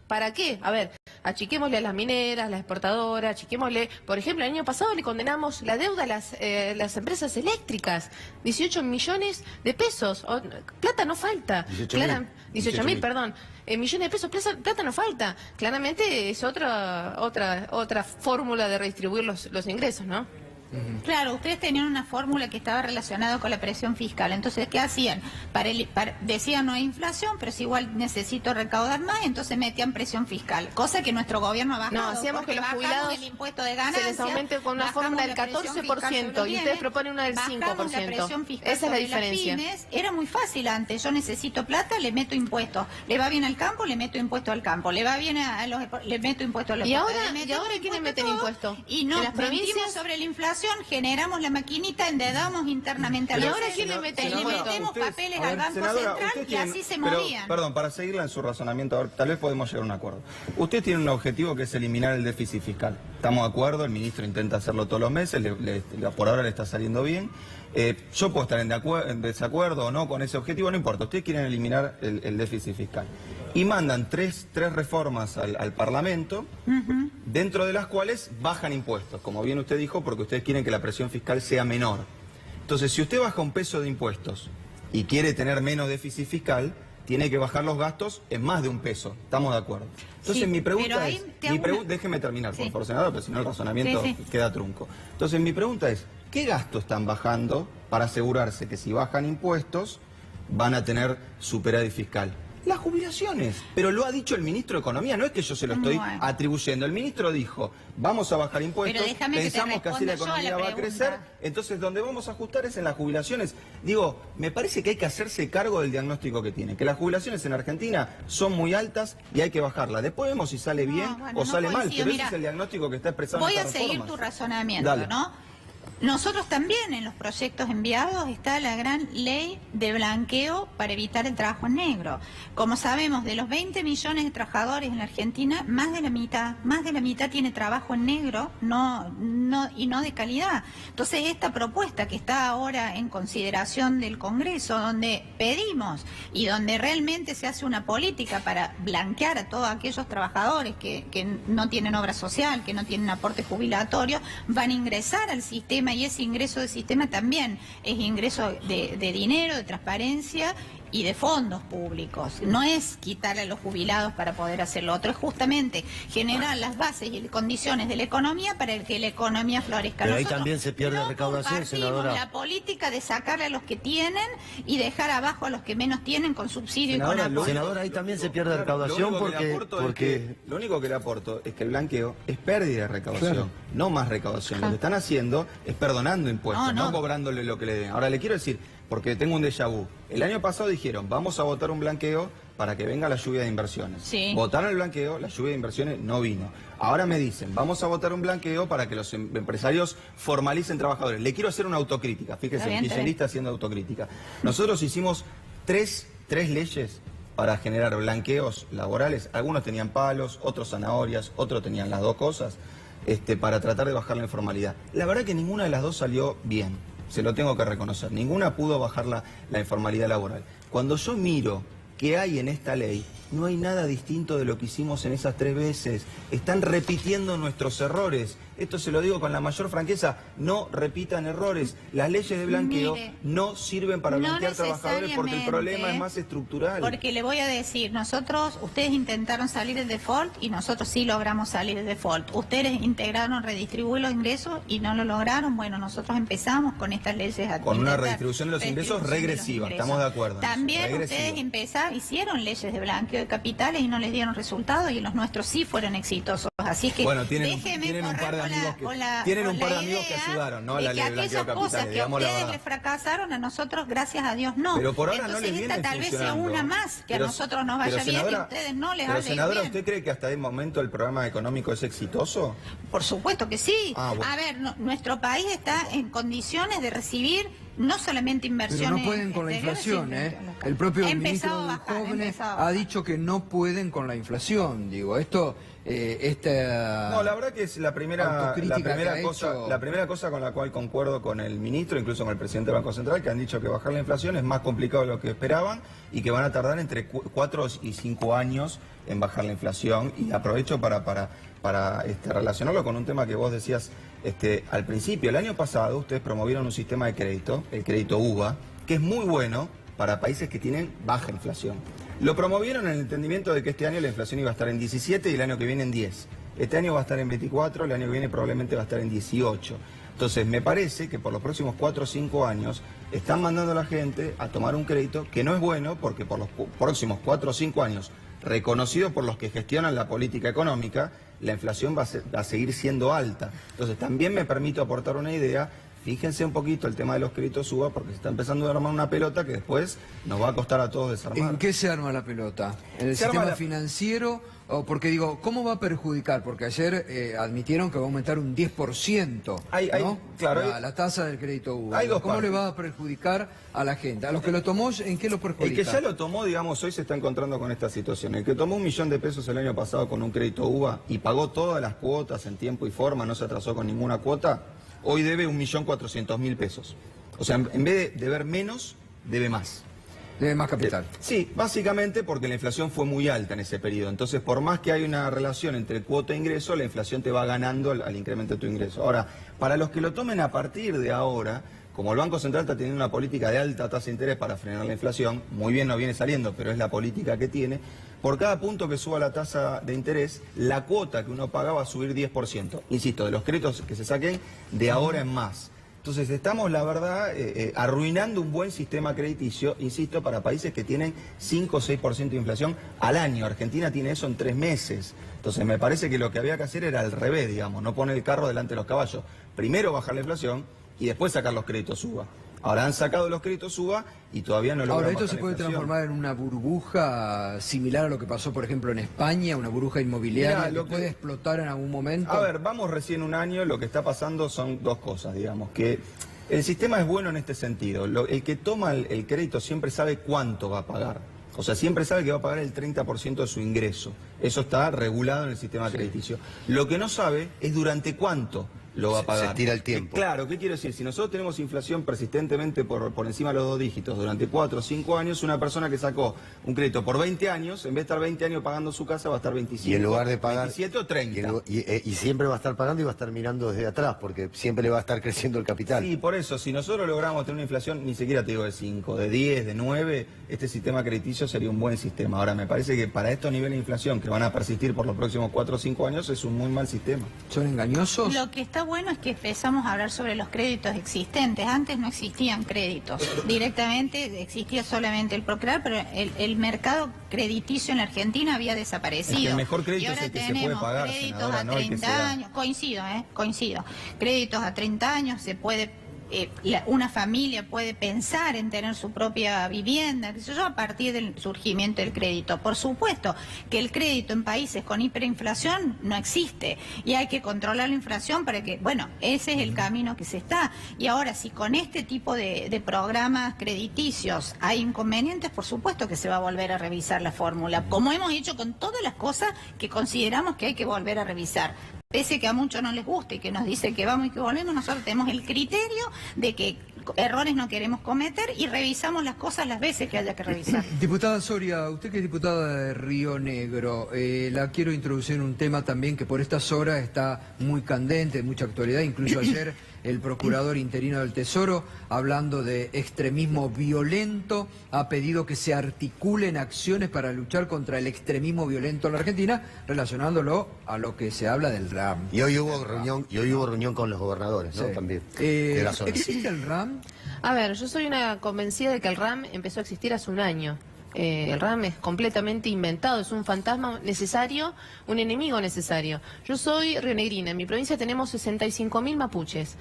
¿Para qué? A ver, achiquémosle a las mineras, las exportadoras, achiquémosle, por ejemplo, el año pasado le condenamos la deuda a las empresas eléctricas, 18 millones de pesos, plata no falta. 18.000, perdón, millones de pesos, plata no falta. Claramente es otra fórmula de redistribuir los ingresos, ¿no? Claro, ustedes tenían una fórmula que estaba relacionada con la presión fiscal. Entonces, ¿qué hacían? Decían no hay inflación, pero si igual necesito recaudar más, entonces metían presión fiscal. Cosa que nuestro gobierno ha bajado. No, hacíamos que los jubilados el impuesto de ganancias, se les aumente con una fórmula del 14% y ustedes proponen una del 5%. Esa es la diferencia. Pymes. Era muy fácil antes. Yo necesito plata, le meto impuestos. Le va bien al campo, le meto impuesto al campo. Le va bien le meto impuesto a los ¿Y ahora quiénes meten impuestos? Y no, ¿en las provincias? mentimos sobre la inflación, generamos la maquinita, endedamos internamente a ¿Y los ahora quién le mete? le metemos papeles al Banco senadora, Central y así se movían. Perdón, para seguirla en su razonamiento, a ver, tal vez podemos llegar a un acuerdo. Usted tiene un objetivo que es eliminar el déficit fiscal. Estamos de acuerdo, el ministro intenta hacerlo todos los meses, por ahora le está saliendo bien. Yo puedo estar en desacuerdo o no con ese objetivo, no importa. Ustedes quieren eliminar el déficit fiscal. Y mandan tres reformas al Parlamento, dentro de las cuales bajan impuestos, como bien usted dijo, porque ustedes quieren que la presión fiscal sea menor. Entonces, si usted baja un peso de impuestos y quiere tener menos déficit fiscal, tiene que bajar los gastos en más de un peso. ¿Estamos de acuerdo? Entonces, sí, mi pregunta es... Déjeme terminar, por sí. favor, senador, porque si no el razonamiento queda trunco. Entonces, mi pregunta es, ¿qué gastos están bajando para asegurarse que si bajan impuestos van a tener superávit fiscal? Las jubilaciones. Pero lo ha dicho el ministro de Economía, no es que yo se lo estoy atribuyendo. El ministro dijo, vamos a bajar impuestos, pensamos que así la economía va a crecer, entonces donde vamos a ajustar es en las jubilaciones. Digo, me parece que hay que hacerse cargo del diagnóstico que tiene, que las jubilaciones en Argentina son muy altas y hay que bajarlas. Después vemos si sale bien o sale mal, pero ese es el diagnóstico que está expresando esta reforma. Voy a seguir tu razonamiento, Dale. ¿no? Nosotros también en los proyectos enviados está la gran ley de blanqueo para evitar el trabajo negro. Como sabemos, de los 20 millones de trabajadores en la Argentina, más de la mitad tiene trabajo en negro y no de calidad. Entonces, esta propuesta que está ahora en consideración del Congreso, donde pedimos y donde realmente se hace una política para blanquear a todos aquellos trabajadores que no tienen obra social, que no tienen aporte jubilatorio, van a ingresar al sistema. Y ese ingreso del sistema también es ingreso de dinero, de transparencia y de fondos públicos. No es quitarle a los jubilados para poder hacer lo otro, es justamente generar las bases y condiciones de la economía para que la economía florezca. Pero ahí también se pierde recaudación, senadora. La política de sacarle a los que tienen y dejar abajo a los que menos tienen con subsidio Senadora, y con apoyo. Senadora, ahí también se pierde recaudación lo único que le aporto es que el blanqueo es pérdida de recaudación, no más recaudación. Lo que están haciendo es perdonando impuestos, no cobrándole lo que le den. Ahora le quiero decir, porque tengo un déjà vu. El año pasado dijeron, vamos a votar un blanqueo para que venga la lluvia de inversiones. Sí. Votaron el blanqueo, la lluvia de inversiones no vino. Ahora me dicen, vamos a votar un blanqueo para que los empresarios formalicen trabajadores. Le quiero hacer una autocrítica, fíjese, el kirchnerista haciendo autocrítica. Nosotros hicimos tres leyes para generar blanqueos laborales. Algunos tenían palos, otros zanahorias, otros tenían las dos cosas, para tratar de bajar la informalidad. La verdad que ninguna de las dos salió bien. Se lo tengo que reconocer. Ninguna pudo bajar la informalidad laboral. Cuando yo miro qué hay en esta ley, no hay nada distinto de lo que hicimos en esas 3 veces. Están repitiendo nuestros errores. Esto se lo digo con la mayor franqueza. No repitan errores. Las leyes de blanqueo no sirven para blanquear trabajadores porque el problema es más estructural. Porque le voy a decir, ustedes intentaron salir del default y nosotros sí logramos salir del default. Ustedes integraron redistribuir los ingresos y no lo lograron. Bueno, nosotros empezamos con estas leyes. Con una redistribución de los ingresos regresiva, estamos de acuerdo. También ustedes hicieron leyes de blanqueo de capitales y no les dieron resultados y los nuestros sí fueron exitosos. Así que bueno, tienen un par de amigos que ayudaron, ¿no? A la ley de blanqueo de capitales. Cosas que a ustedes les fracasaron, a nosotros, gracias a Dios, no. Pero por ahora entonces, no les viene tal vez sea una más, que a nosotros nos vaya bien y a ustedes no les vaya bien. Senadora, ¿usted cree que hasta el momento el programa económico es exitoso? Por supuesto que sí. Bueno. A ver, nuestro país está en condiciones de recibir no solamente inversiones. Pero no pueden con la inflación, ¿eh? El propio ministro de Jóvenes ha dicho que no pueden con la inflación. Digo, esto... No, la verdad que es la primera cosa con la cual concuerdo con el ministro, incluso con el presidente del Banco Central, que han dicho que bajar la inflación es más complicado de lo que esperaban y que van a tardar entre 4 y 5 años en bajar la inflación. Y aprovecho para relacionarlo con un tema que vos decías al principio. El año pasado ustedes promovieron un sistema de crédito, el crédito UVA, que es muy bueno para países que tienen baja inflación. Lo promovieron en el entendimiento de que este año la inflación iba a estar en 17 y el año que viene en 10. Este año va a estar en 24, el año que viene probablemente va a estar en 18. Entonces, me parece que por los próximos 4 o 5 años están mandando a la gente a tomar un crédito que no es bueno, porque por los próximos 4 o 5 años, reconocido por los que gestionan la política económica, la inflación va a seguir siendo alta. Entonces, también me permito aportar una idea. Fíjense un poquito el tema de los créditos UBA, porque se está empezando a armar una pelota que después nos va a costar a todos desarmar. ¿En qué se arma la pelota? ¿En el Se arma sistema financiero? O porque digo, ¿cómo va a perjudicar? Porque ayer admitieron que va a aumentar un 10%, ¿no? Claro, la tasa del crédito UBA. Hay dos ¿Cómo partes. le va a perjudicar a la gente? ¿A los que lo tomó, en qué lo perjudica? El que ya lo tomó, digamos, hoy se está encontrando con esta situación. El que tomó $1.000.000 el año pasado con un crédito UBA y pagó todas las cuotas en tiempo y forma, no se atrasó con ninguna cuota, hoy debe $1.400.000. O sea, en vez de deber menos, debe más. Debe más capital. Sí, básicamente porque la inflación fue muy alta en ese periodo. Entonces, por más que hay una relación entre cuota e ingreso, la inflación te va ganando al incremento de tu ingreso. Ahora, para los que lo tomen a partir de ahora, como el Banco Central está teniendo una política de alta tasa de interés para frenar la inflación, muy bien no viene saliendo, pero es la política que tiene, por cada punto que suba la tasa de interés, la cuota que uno paga va a subir 10%. Insisto, de los créditos que se saquen de ahora en más. Entonces estamos, la verdad, arruinando un buen sistema crediticio, insisto, para países que tienen 5 o 6% de inflación al año. Argentina tiene eso en 3 meses. Entonces me parece que lo que había que hacer era al revés, digamos, no poner el carro delante de los caballos. Primero bajar la inflación y después sacar los créditos UBA. Ahora han sacado los créditos UBA y todavía no logran. Ahora, ¿esto bajar se la puede inflación. transformar en una burbuja similar a lo que pasó, por ejemplo, en España, una burbuja inmobiliaria Mirá, que puede explotar en algún momento? A ver, vamos recién un año, lo que está pasando son dos cosas, digamos, que el sistema es bueno en este sentido. El que toma el crédito siempre sabe cuánto va a pagar. O sea, siempre sabe que va a pagar el 30% de su ingreso. Eso está regulado en el sistema crediticio. Lo que no sabe es durante cuánto lo va a pagar. Se tira el tiempo. Claro, ¿qué quiero decir? Si nosotros tenemos inflación persistentemente por encima de los 2 dígitos durante 4 o 5 años, una persona que sacó un crédito por 20 años, en vez de estar 20 años pagando su casa, va a estar 25. Y en lugar de pagar 27 o 30. Y siempre va a estar pagando y va a estar mirando desde atrás, porque siempre le va a estar creciendo el capital. Sí, por eso, si nosotros logramos tener una inflación, ni siquiera te digo de 5, de 10, de 9, este sistema crediticio sería un buen sistema. Ahora, me parece que para estos niveles de inflación que van a persistir por los próximos 4 o 5 años, es un muy mal sistema. ¿Son engañosos? Lo que está bueno es que empezamos a hablar sobre los créditos existentes. Antes no existían créditos. Directamente existía solamente el Procrear, pero el mercado crediticio en la Argentina había desaparecido. Es que el mejor crédito y ahora es el que se puede tenemos pagar, créditos senadora, a no el que 30 se da. años. Coincido. Créditos a 30 años se puede... una familia puede pensar en tener su propia vivienda, qué sé yo, a partir del surgimiento del crédito. Por supuesto que el crédito en países con hiperinflación no existe y hay que controlar la inflación para que, bueno, ese es el camino que se está. Y ahora, si con este tipo de programas crediticios hay inconvenientes, por supuesto que se va a volver a revisar la fórmula, como hemos hecho con todas las cosas que consideramos que hay que volver a revisar. Pese que a muchos no les guste y que nos dice que vamos y que volvemos, nosotros tenemos el criterio de que errores no queremos cometer y revisamos las cosas las veces que haya que revisar. Diputada Soria, usted que es diputada de Río Negro, la quiero introducir en un tema también que por estas horas está muy candente, de mucha actualidad, incluso ayer el procurador interino del Tesoro, hablando de extremismo violento, ha pedido que se articulen acciones para luchar contra el extremismo violento en la Argentina, relacionándolo a lo que se habla del RAM. Y hoy hubo reunión con los gobernadores, ¿no? Sí. También. De la zona. ¿Existe el RAM? A ver, yo soy una convencida de que el RAM empezó a existir hace un año. El RAM es completamente inventado, es un fantasma necesario, un enemigo necesario. Yo soy rionegrina, en mi provincia tenemos 65.000 mapuches.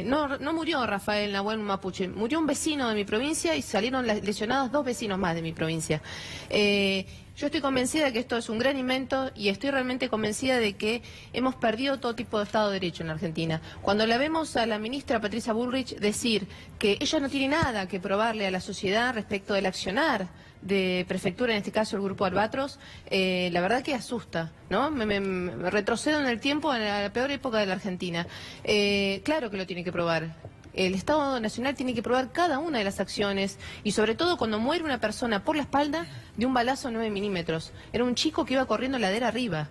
No murió Rafael Nahuel, un mapuche, murió un vecino de mi provincia y salieron lesionados 2 vecinos más de mi provincia. Yo estoy convencida de que esto es un gran invento y estoy realmente convencida de que hemos perdido todo tipo de Estado de Derecho en la Argentina. Cuando la vemos a la ministra Patricia Bullrich decir que ella no tiene nada que probarle a la sociedad respecto del accionar de prefectura, en este caso el Grupo Albatros, la verdad que asusta, ¿no? Me retrocedo en el tiempo a la peor época de la Argentina. Claro que lo tiene que probar. El Estado Nacional tiene que probar cada una de las acciones y sobre todo cuando muere una persona por la espalda de un balazo 9 milímetros. Era un chico que iba corriendo ladera arriba.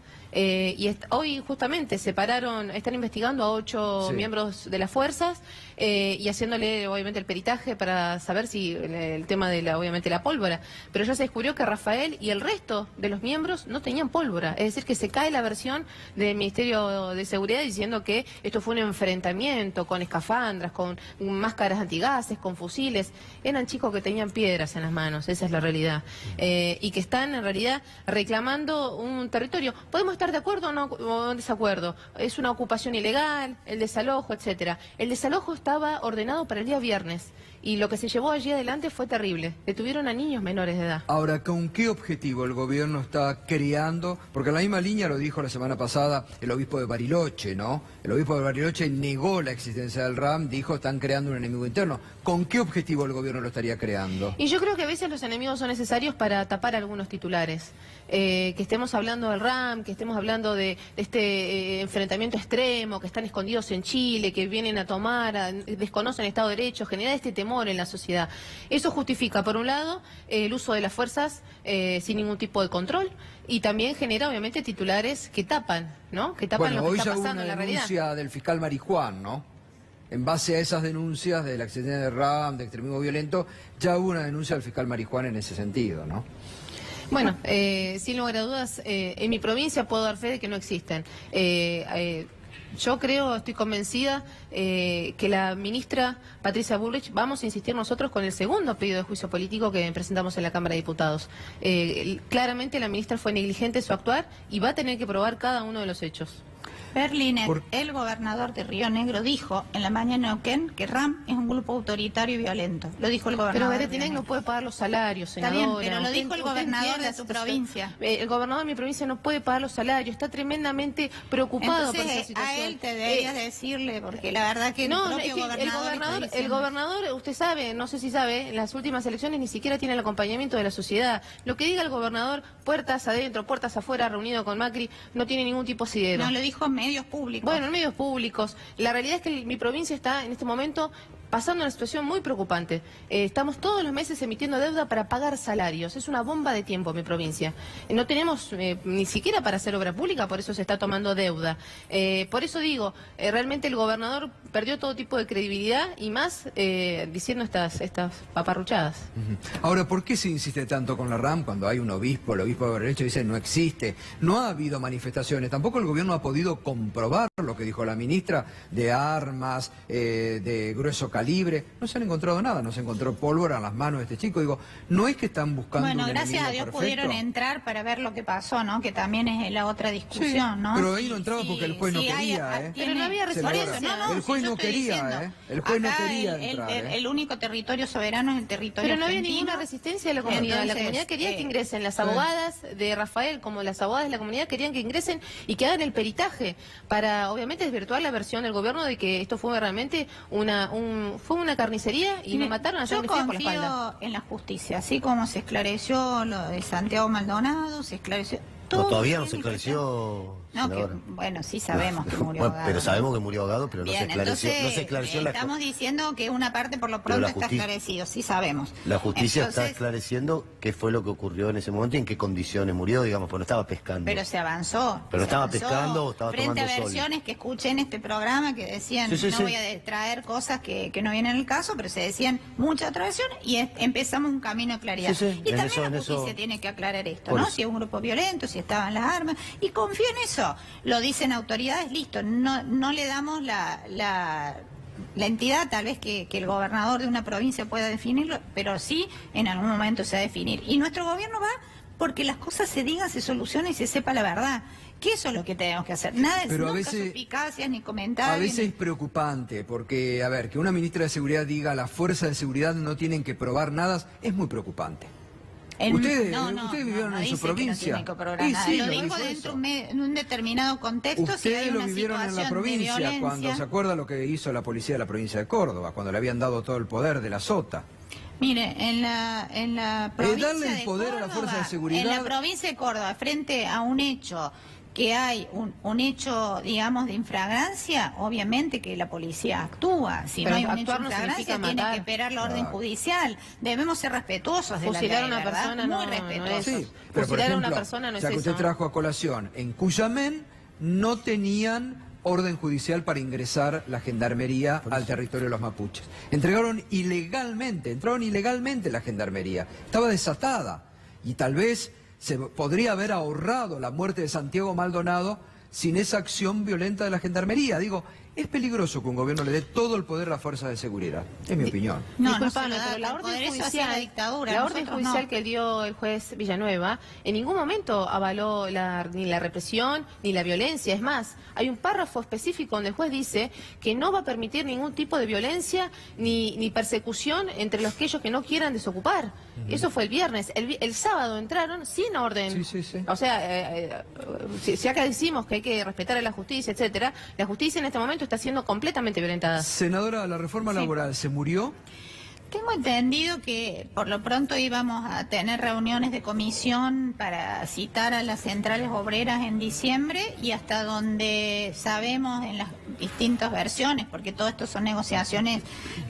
Hoy justamente están investigando a 8 miembros de las fuerzas y haciéndole obviamente el peritaje para saber si el tema de obviamente la pólvora. Pero ya se descubrió que Rafael y el resto de los miembros no tenían pólvora. Es decir, que se cae la versión del Ministerio de Seguridad diciendo que esto fue un enfrentamiento con escafandras, con máscaras antigases, con fusiles. Eran chicos que tenían piedras en las manos, esa es la realidad. Y que están en realidad reclamando un territorio. Podemos estar de acuerdo o en desacuerdo. Es una ocupación ilegal, el desalojo, etcétera. El desalojo estaba ordenado para el día viernes y lo que se llevó allí adelante fue terrible. Detuvieron a niños menores de edad. Ahora, ¿con qué objetivo el gobierno está creando? Porque en la misma línea lo dijo la semana pasada el obispo de Bariloche, ¿no? El obispo de Bariloche negó la existencia del RAM, dijo están creando un enemigo interno. ¿Con qué objetivo el gobierno lo estaría creando? Y yo creo que a veces los enemigos son necesarios para tapar algunos titulares. Que estemos hablando del RAM, que estemos hablando de este enfrentamiento extremo, que están escondidos en Chile, que vienen a tomar, desconocen el Estado de Derecho, genera este temor en la sociedad. Eso justifica, por un lado, el uso de las fuerzas sin ningún tipo de control y también genera, obviamente, titulares que tapan, ¿no? Que tapan lo que está pasando en la realidad. Hoy ya hubo una denuncia del fiscal Marijuán, ¿no? En base a esas denuncias de la existencia de RAM, de extremismo violento, ya hubo una denuncia del fiscal Marijuán en ese sentido, ¿no? Bueno, sin lugar a dudas, en mi provincia puedo dar fe de que no existen. Yo creo, estoy convencida que la ministra Patricia Bullrich, vamos a insistir nosotros con el segundo pedido de juicio político que presentamos en la Cámara de Diputados. Claramente la ministra fue negligente en su actuar y va a tener que probar cada uno de los hechos. Berliner, el gobernador de Río Negro, dijo en la mañana en Neuquén que RAM es un grupo autoritario y violento. Lo dijo el gobernador. Pero Beretinec no puede pagar los salarios, senadora. Está bien, pero lo dijo el gobernador de su provincia. El gobernador de mi provincia no puede pagar los salarios, está tremendamente preocupado por esa situación. A él te deberías decirle, porque la verdad que no, el gobernador, usted sabe, no sé si sabe, en las últimas elecciones ni siquiera tiene el acompañamiento de la sociedad. Lo que diga el gobernador, puertas adentro, puertas afuera, reunido con Macri, no tiene ningún tipo de asidero. No, lo dijo medios públicos. Bueno, en medios públicos. La realidad es que mi provincia está en este momento pasando una situación muy preocupante. Estamos todos los meses emitiendo deuda para pagar salarios. Es una bomba de tiempo mi provincia. No tenemos ni siquiera para hacer obra pública, por eso se está tomando deuda. Por eso digo, realmente el gobernador perdió todo tipo de credibilidad y más diciendo estas paparruchadas. Ahora, ¿por qué se insiste tanto con la RAM cuando hay un obispo, el obispo de Bariloche dice no existe? No ha habido manifestaciones, tampoco el gobierno ha podido comprobar lo que dijo la ministra de armas, de grueso calibre. No se han encontrado nada, no se encontró pólvora en las manos de este chico. Digo, no es que están buscando un enemigo gracias a Dios perfecto. Pudieron entrar para ver lo que pasó, ¿no? Que también es la otra discusión, sí, ¿no? pero ahí no entraba porque el juez no quería, Pero no había referencia. El juez no quería, El juez no quería entrar, El único territorio soberano es el territorio Pero no había argentino. ninguna resistencia de la comunidad. Entonces, la comunidad quería que ingresen. Las abogadas de Rafael, como las abogadas de la comunidad, querían que ingresen y que hagan el peritaje para, obviamente, desvirtuar la versión del gobierno de que esto fue realmente fue una carnicería y me mataron a sangre fría por la espalda. Yo confío en la justicia, así como se esclareció lo de Santiago Maldonado, se esclareció... Todavía no se esclareció. No, bueno, sí sabemos que murió ahogado. Pero sabemos que murió ahogado, pero Bien, no se esclareció estamos diciendo que una parte por lo pronto está esclarecido, sí sabemos. La justicia está esclareciendo qué fue lo que ocurrió en ese momento y en qué condiciones murió, digamos, porque no estaba pescando. Pero se avanzó. Pero estaba pescando o estaba tomando sol. Frente a versiones que escuché en este programa que decían, no voy a traer cosas que no vienen al caso, pero se decían muchas otras versiones y empezamos un camino de claridad. Y también la justicia tiene que aclarar esto, ¿no? Si es un grupo violento, si estaban las armas, y confío en eso. Lo dicen autoridades, listo, no le damos la entidad tal vez que el gobernador de una provincia pueda definirlo, pero sí en algún momento se va a definir. Y nuestro gobierno va porque las cosas se digan, se solucionen y se sepa la verdad. Que eso es lo que tenemos que hacer. Nada de nunca suspicacias ni comentarios. A veces es preocupante porque, a ver, que una ministra de Seguridad diga las fuerzas de seguridad no tienen que probar nada, es muy preocupante. Ustedes vivieron en su provincia. Lo dijo dentro de un determinado contexto. Ustedes lo vivieron en la provincia cuando se acuerda lo que hizo la policía de la provincia de Córdoba, cuando le habían dado todo el poder de la SOTA. Mire, en la provincia darle el poder de Córdoba, a la fuerza de seguridad. En la provincia de Córdoba, frente a un hecho que hay un hecho, digamos, de infragancia, obviamente que la policía actúa. Si Pero no hay un hecho de actuar no infragancia, significa tiene matar. que esperar la orden judicial. Debemos ser respetuosos de la ley, Fusilar a una ¿verdad? persona Muy no es. respetuosos. Sí, pero por Fusilar a una ejemplo, persona no es ya que usted eso. trajo a colación, en Cuyamén no tenían orden judicial para ingresar la gendarmería al territorio de los mapuches. Entraron ilegalmente la gendarmería. Estaba desatada y tal vez se podría haber ahorrado la muerte de Santiago Maldonado sin esa acción violenta de la gendarmería. Digo, es peligroso que un gobierno le dé todo el poder a las fuerzas de seguridad. Es mi opinión. No, Disculpame, no se lo da, pero la el orden poder, eso hacía judicial, la dictadura. la orden nosotros judicial no. que dio el juez Villanueva en ningún momento avaló ni la represión ni la violencia. Es más, hay un párrafo específico donde el juez dice que no va a permitir ningún tipo de violencia ni persecución entre aquellos que no quieran desocupar. Eso fue el viernes. El sábado entraron sin orden. Sí. O sea, si acá decimos que hay que respetar a la justicia, etcétera, la justicia en este momento está siendo completamente violentada. Senadora, la reforma laboral se murió. Tengo entendido que por lo pronto íbamos a tener reuniones de comisión para citar a las centrales obreras en diciembre y hasta donde sabemos en las distintas versiones, porque todo esto son negociaciones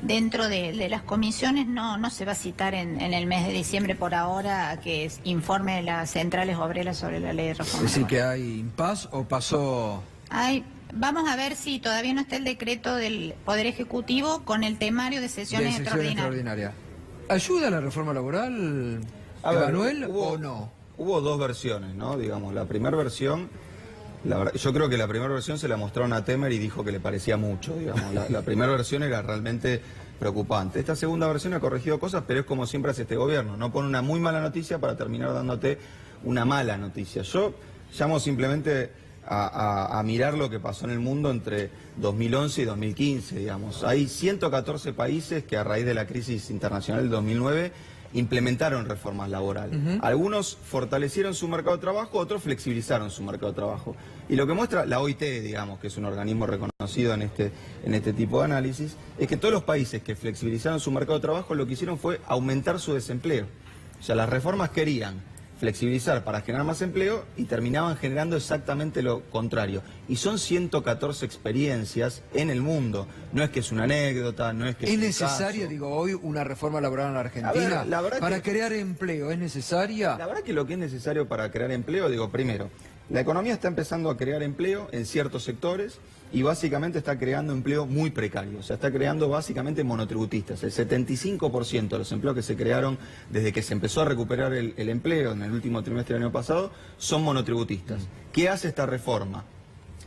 dentro de las comisiones, no se va a citar en el mes de diciembre por ahora a que informe de las centrales obreras sobre la ley de Es reforma decir, laboral. que hay impas o pasó... Vamos a ver si todavía no está el decreto del Poder Ejecutivo con el temario de sesiones extraordinarias. ¿Ayuda la reforma laboral, A ver, Emanuel, o no? Hubo dos versiones, ¿no? Digamos, la primera versión, yo creo que la primera versión se la mostraron a Temer y dijo que le parecía mucho, digamos. La primera versión era realmente preocupante. Esta segunda versión ha corregido cosas, pero es como siempre hace este gobierno, no pone una muy mala noticia para terminar dándote una mala noticia. Yo llamo simplemente a mirar lo que pasó en el mundo entre 2011 y 2015, digamos. Hay 114 países que a raíz de la crisis internacional del 2009 implementaron reformas laborales. Algunos fortalecieron su mercado de trabajo, otros flexibilizaron su mercado de trabajo. Y lo que muestra la OIT, digamos, que es un organismo reconocido en este tipo de análisis, es que todos los países que flexibilizaron su mercado de trabajo lo que hicieron fue aumentar su desempleo. O sea, las reformas querían flexibilizar para generar más empleo y terminaban generando exactamente lo contrario. Y son 114 experiencias en el mundo. No es que es una anécdota, no es que ¿Es un necesaria, caso. digo, hoy una reforma laboral en la Argentina? A ver, la verdad para que- crear empleo, ¿es necesaria? La verdad que lo que es necesario para crear empleo, digo, primero, la economía está empezando a crear empleo en ciertos sectores y básicamente está creando empleo muy precario. O sea, está creando básicamente monotributistas. El 75% de los empleos que se crearon desde que se empezó a recuperar el empleo en el último trimestre del año pasado son monotributistas. ¿Qué hace esta reforma?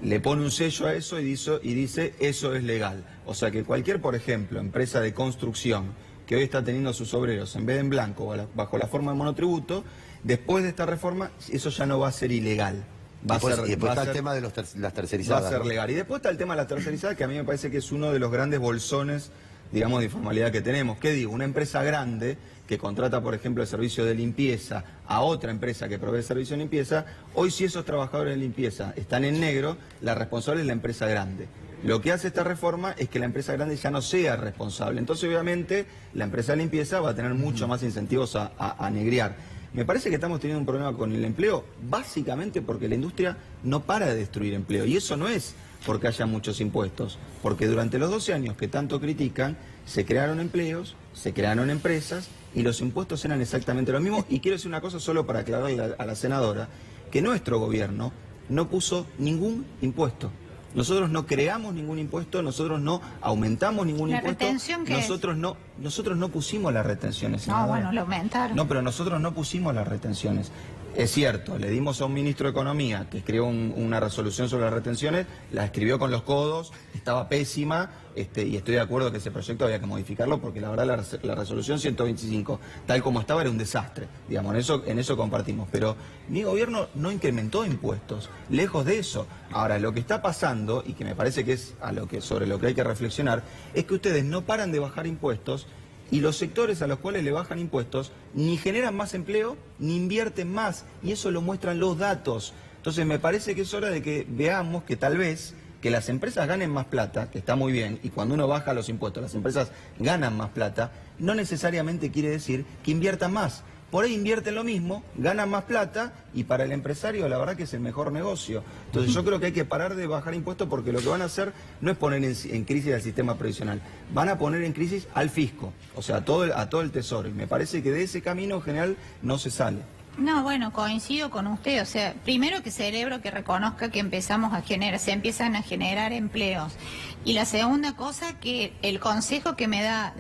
Le pone un sello a eso y dice eso es legal. O sea que cualquier, por ejemplo, empresa de construcción que hoy está teniendo a sus obreros en vez de en blanco o bajo la forma de monotributo, después de esta reforma eso ya no va a ser ilegal. Y después está el tema de las Va tercerizadas. a ser ¿no? legal. Y después está el tema de la tercerizada, que a mí me parece que es uno de los grandes bolsones, digamos, de informalidad que tenemos. ¿Qué digo? Una empresa grande que contrata, por ejemplo, el servicio de limpieza a otra empresa que provee el servicio de limpieza, hoy si esos trabajadores de limpieza están en negro, la responsable es la empresa grande. Lo que hace esta reforma es que la empresa grande ya no sea responsable. Entonces, obviamente, la empresa de limpieza va a tener mucho más incentivos a negrear. Me parece que estamos teniendo un problema con el empleo, básicamente porque la industria no para de destruir empleo. Y eso no es porque haya muchos impuestos, porque durante los 12 años que tanto critican, se crearon empleos, se crearon empresas y los impuestos eran exactamente lo mismo. Y quiero decir una cosa solo para aclararle a la senadora, que nuestro gobierno no puso ningún impuesto. Nosotros no creamos ningún impuesto, nosotros no aumentamos ningún ¿La impuesto. retención qué es? Nosotros no pusimos las retenciones, No, senadora. bueno, lo aumentaron. No, pero nosotros no pusimos las retenciones. Es cierto, le dimos a un ministro de Economía que escribió una resolución sobre las retenciones, la escribió con los codos, estaba pésima, y estoy de acuerdo que ese proyecto había que modificarlo porque la verdad la resolución 125, tal como estaba, era un desastre. Digamos, en eso compartimos. Pero mi gobierno no incrementó impuestos, lejos de eso. Ahora, lo que está pasando, y que me parece que es sobre lo que hay que reflexionar, es que ustedes no paran de bajar impuestos. Y los sectores a los cuales le bajan impuestos ni generan más empleo ni invierten más. Y eso lo muestran los datos. Entonces me parece que es hora de que veamos que tal vez que las empresas ganen más plata, que está muy bien, y cuando uno baja los impuestos las empresas ganan más plata, no necesariamente quiere decir que inviertan más. por ahí invierten lo mismo, ganan más plata y para el empresario la verdad que es el mejor negocio. Entonces yo creo que hay que parar de bajar impuestos porque lo que van a hacer no es poner en crisis al sistema previsional, van a poner en crisis al fisco, o sea, a todo el tesoro. Y me parece que de ese camino en general no se sale. No, bueno, coincido con usted. O sea, primero que celebro que reconozca que se empiezan a generar empleos. Y la segunda cosa, que el consejo que me da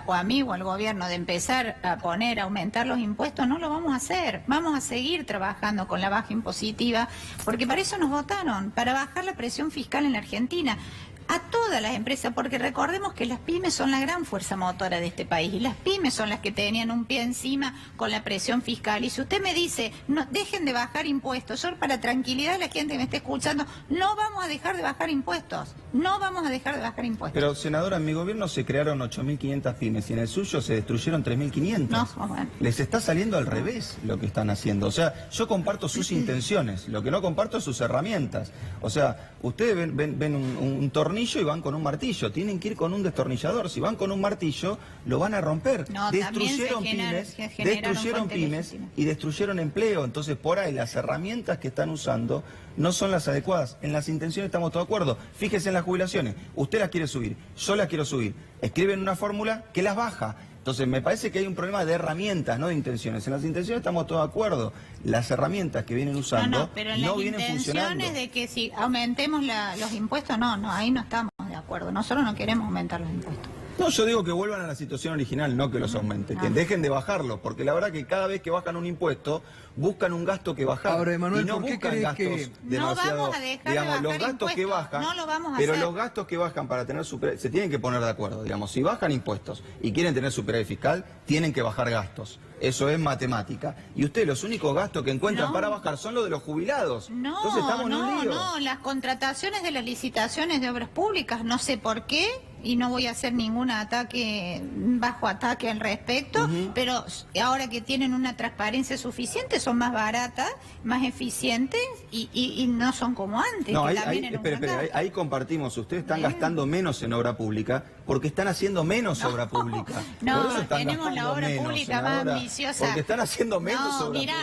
o a mí o al gobierno de empezar a aumentar los impuestos, no lo vamos a hacer. Vamos a seguir trabajando con la baja impositiva, porque para eso nos votaron, para bajar la presión fiscal en la Argentina. A todas las empresas, porque recordemos que las pymes son la gran fuerza motora de este país y las pymes son las que tenían un pie encima con la presión fiscal. Y si usted me dice, no dejen de bajar impuestos, yo para tranquilidad de la gente que me esté escuchando, no vamos a dejar de bajar impuestos, no vamos a dejar de bajar impuestos. Pero, senadora, en mi gobierno se crearon 8.500 pymes y en el suyo se destruyeron 3.500. No, bueno. Les está saliendo al revés lo que están haciendo. O sea, yo comparto sus intenciones, lo que no comparto es sus herramientas. O sea, ustedes ven un tornillo y van con un martillo, tienen que ir con un destornillador. Si van con un martillo, lo van a romper. No, destruyeron pymes y destruyeron empleo. Entonces, por ahí las herramientas que están usando no son las adecuadas. En las intenciones estamos todos de acuerdo. Fíjese en las jubilaciones. Usted las quiere subir, yo las quiero subir. Escriben una fórmula que las baja. Entonces, me parece que hay un problema de herramientas, no de intenciones. En las intenciones estamos todos de acuerdo. Las herramientas que vienen usando pero en no las vienen funcionando. intenciones de que si aumentemos los impuestos, no, ahí no estamos de acuerdo. Nosotros no queremos aumentar los impuestos. No, yo digo que vuelvan a la situación original, no que los aumenten, que dejen de bajarlo, porque la verdad que cada vez que bajan un impuesto, buscan un gasto que bajar. Ahora, Emanuel, y no ¿por qué buscan crees gastos que demasiado, no vamos a dejar de digamos, los bajar gastos que impuestos? bajan, No lo vamos a pero hacer. los gastos que bajan para tener superávit, se tienen que poner de acuerdo, digamos, si bajan impuestos y quieren tener superávit fiscal, tienen que bajar gastos. Eso es matemática. Y ustedes los únicos gastos que encuentran para bajar son los de los jubilados. Entonces estamos en un lío. No, las contrataciones de las licitaciones de obras públicas, no sé por qué, y no voy a hacer ningún bajo ataque al respecto, pero ahora que tienen una transparencia suficiente, son más baratas, más eficientes y no son como antes. No, que también era un gran gasto. ahí compartimos. Ustedes están gastando menos en obra pública porque están haciendo menos obra pública. No, Por eso están tenemos la gastando obra menos, pública más senadora, ambiciosa. Porque están haciendo menos obra pública.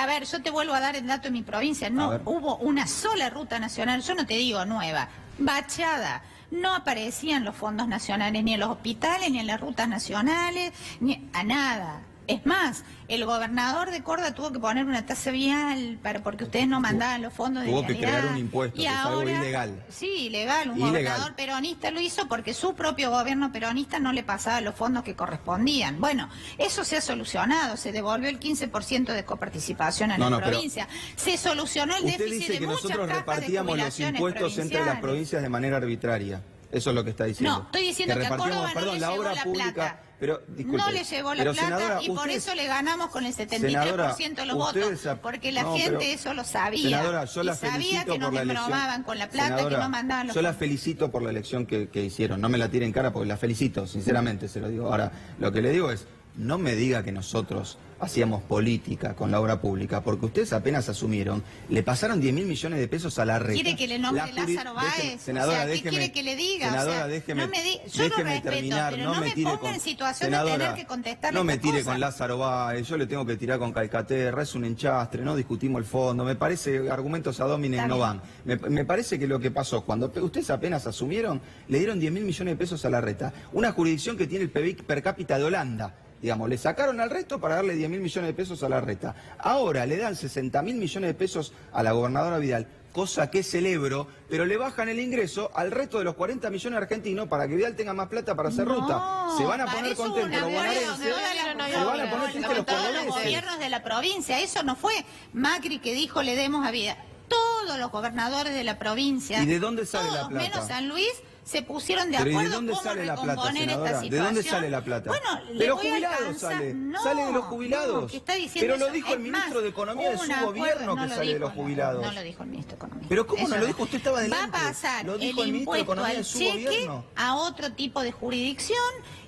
A ver, yo te vuelvo a dar el dato de mi provincia. No hubo una sola ruta nacional, yo no te digo nueva, bachada. No aparecían los fondos nacionales ni en los hospitales, ni en las rutas nacionales, ni a nada. Es más, el gobernador de Córdoba tuvo que poner una tasa vial porque ustedes no mandaban los fondos de Tuvo que vialidad. crear un impuesto, que es algo ilegal. Sí, ilegal. Un gobernador peronista lo hizo porque su propio gobierno peronista no le pasaba los fondos que correspondían. Bueno, eso se ha solucionado. Se devolvió el 15% de coparticipación a la provincia. Se solucionó el déficit de muchas cajas de Usted dice que nosotros repartíamos los impuestos entre las provincias de manera arbitraria. Eso es lo que está diciendo. No, estoy diciendo que a Córdoba no le llegó la plata. Pero, disculpe, no le llegó la plata, senadora, y por eso le ganamos con el 73% de los votos, porque la gente eso lo sabía. Senadora, yo la sabía felicito que nos por la elección. emprobaban con la plata, Senadora, que no mandaban los yo la fondos. felicito por la elección que hicieron. No me la tire en cara porque la felicito, sinceramente se lo digo. Ahora, lo que le digo es, no me diga que nosotros hacíamos política con la obra pública, porque ustedes apenas asumieron, le pasaron 10.000 millones de pesos a la reta. ¿Quiere que le nombre Lázaro Báez? Senadora, ¿qué quiere que le diga? Senadora, déjeme, no yo lo respeto, terminar, pero no me tire ponga en situación senadora, de tener que contestarle no me estas tire cosas. con Lázaro Báez, yo le tengo que tirar con Calcaterra, es un enchastre, no discutimos el fondo, me parece argumentos ad hominem no van. Me parece que lo que pasó, cuando ustedes apenas asumieron, le dieron 10.000 millones de pesos a la reta, una jurisdicción que tiene el PBI per cápita de Holanda. Digamos, le sacaron al resto para darle 10.000 millones de pesos a la reta. Ahora le dan 60.000 millones de pesos a la gobernadora Vidal, cosa que celebro, pero le bajan el ingreso al resto de los 40 millones argentinos para que Vidal tenga más plata para hacer ruta. Se van a poner contentos los bonaerenses, se van a poner tristes los todos los cordobeses. gobiernos de la provincia. Eso no fue Macri que dijo le demos a Vidal. Todos los gobernadores de la provincia, ¿Y de dónde sale la todos, plata? menos San Luis, se pusieron de Pero ¿y acuerdo de dónde cómo sale la plata, recomponer esta senadora? situación. ¿De dónde sale la plata? Bueno, de le los voy a jubilados alcanzar. sale. No, Sale de los jubilados. no, que está diciendo pero lo eso. dijo el Es ministro más, de Economía de un su acuerdo, gobierno no que lo sale de dijo, los jubilados. No lo dijo el ministro de Economía. Pero ¿cómo Eso no lo dijo? Usted estaba Va adelante. a pasar Lo el dijo el ministro de impuesto Economía de al su cheque gobierno. a otro tipo de jurisdicción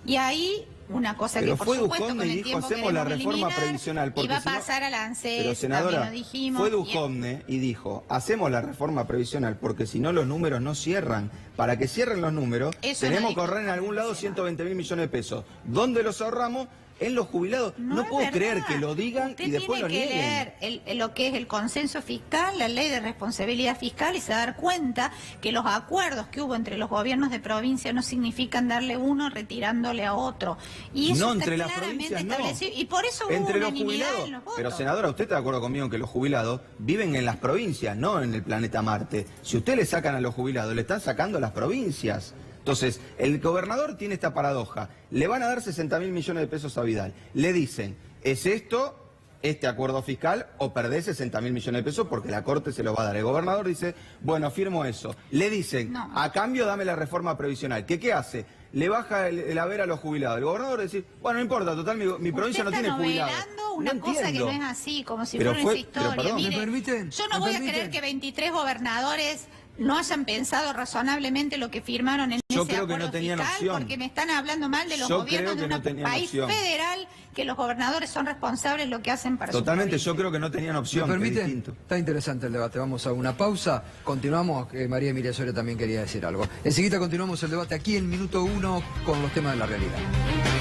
y ahí una cosa Pero que por fue supuesto Duhovne con y el dijo tiempo hacemos la queremos reforma eliminar, previsional y porque va a si no- pasar al ANSES, Pero senadora, también lo dijimos. fue Duhovne y dijo hacemos la reforma previsional porque si no los números no cierran. Para que cierren los números Eso tenemos lo que ahorrar en dijo algún lado 120.000 millones de pesos. ¿Dónde los ahorramos? en los jubilados. No es puedo verdad. creer que lo digan Usted y después lo tiene que nieguen. leer lo que es el consenso fiscal, la ley de responsabilidad fiscal, y se dar cuenta que los acuerdos que hubo entre los gobiernos de provincia no significan darle uno retirándole a otro. Y eso No, está entre las claramente provincias no. establecido. Y por eso hubo Entre los unanimidad jubilados. en los votos. Pero senadora, usted está de acuerdo conmigo en que los jubilados viven en las provincias, no en el planeta Marte. Si usted le sacan a los jubilados, le están sacando a las provincias. Entonces, el gobernador tiene esta paradoja. Le van a dar 60.000 millones de pesos a Vidal. Le dicen, ¿es esto, este acuerdo fiscal, o perdés 60.000 millones de pesos porque la Corte se lo va a dar? El gobernador dice, bueno, firmo eso. Le dicen, No. a cambio dame la reforma previsional. ¿Qué hace? Le baja el haber a los jubilados. El gobernador dice, bueno, no importa, total, mi provincia no Usted tiene está jubilados. novelando una No cosa entiendo. que no es así, como si Pero fuera fue- esa historia. pero perdón. Mire, ¿Me permiten? yo no ¿Me voy a permiten? creer que 23 gobernadores no hayan pensado razonablemente lo que firmaron en Yo ese creo que acuerdo no tenían fiscal, opción. porque me están hablando mal de los Yo gobiernos creo de que no un tenían país opción. federal, que los gobernadores son responsables de lo que hacen para su Totalmente, provincia. yo creo que no tenían ¿Me opción, que es permiten? distinto. Está interesante el debate. Vamos a una pausa. Continuamos. María Emilia Soria también quería decir algo. Enseguida continuamos el debate aquí en Minuto 1 con los temas de la realidad.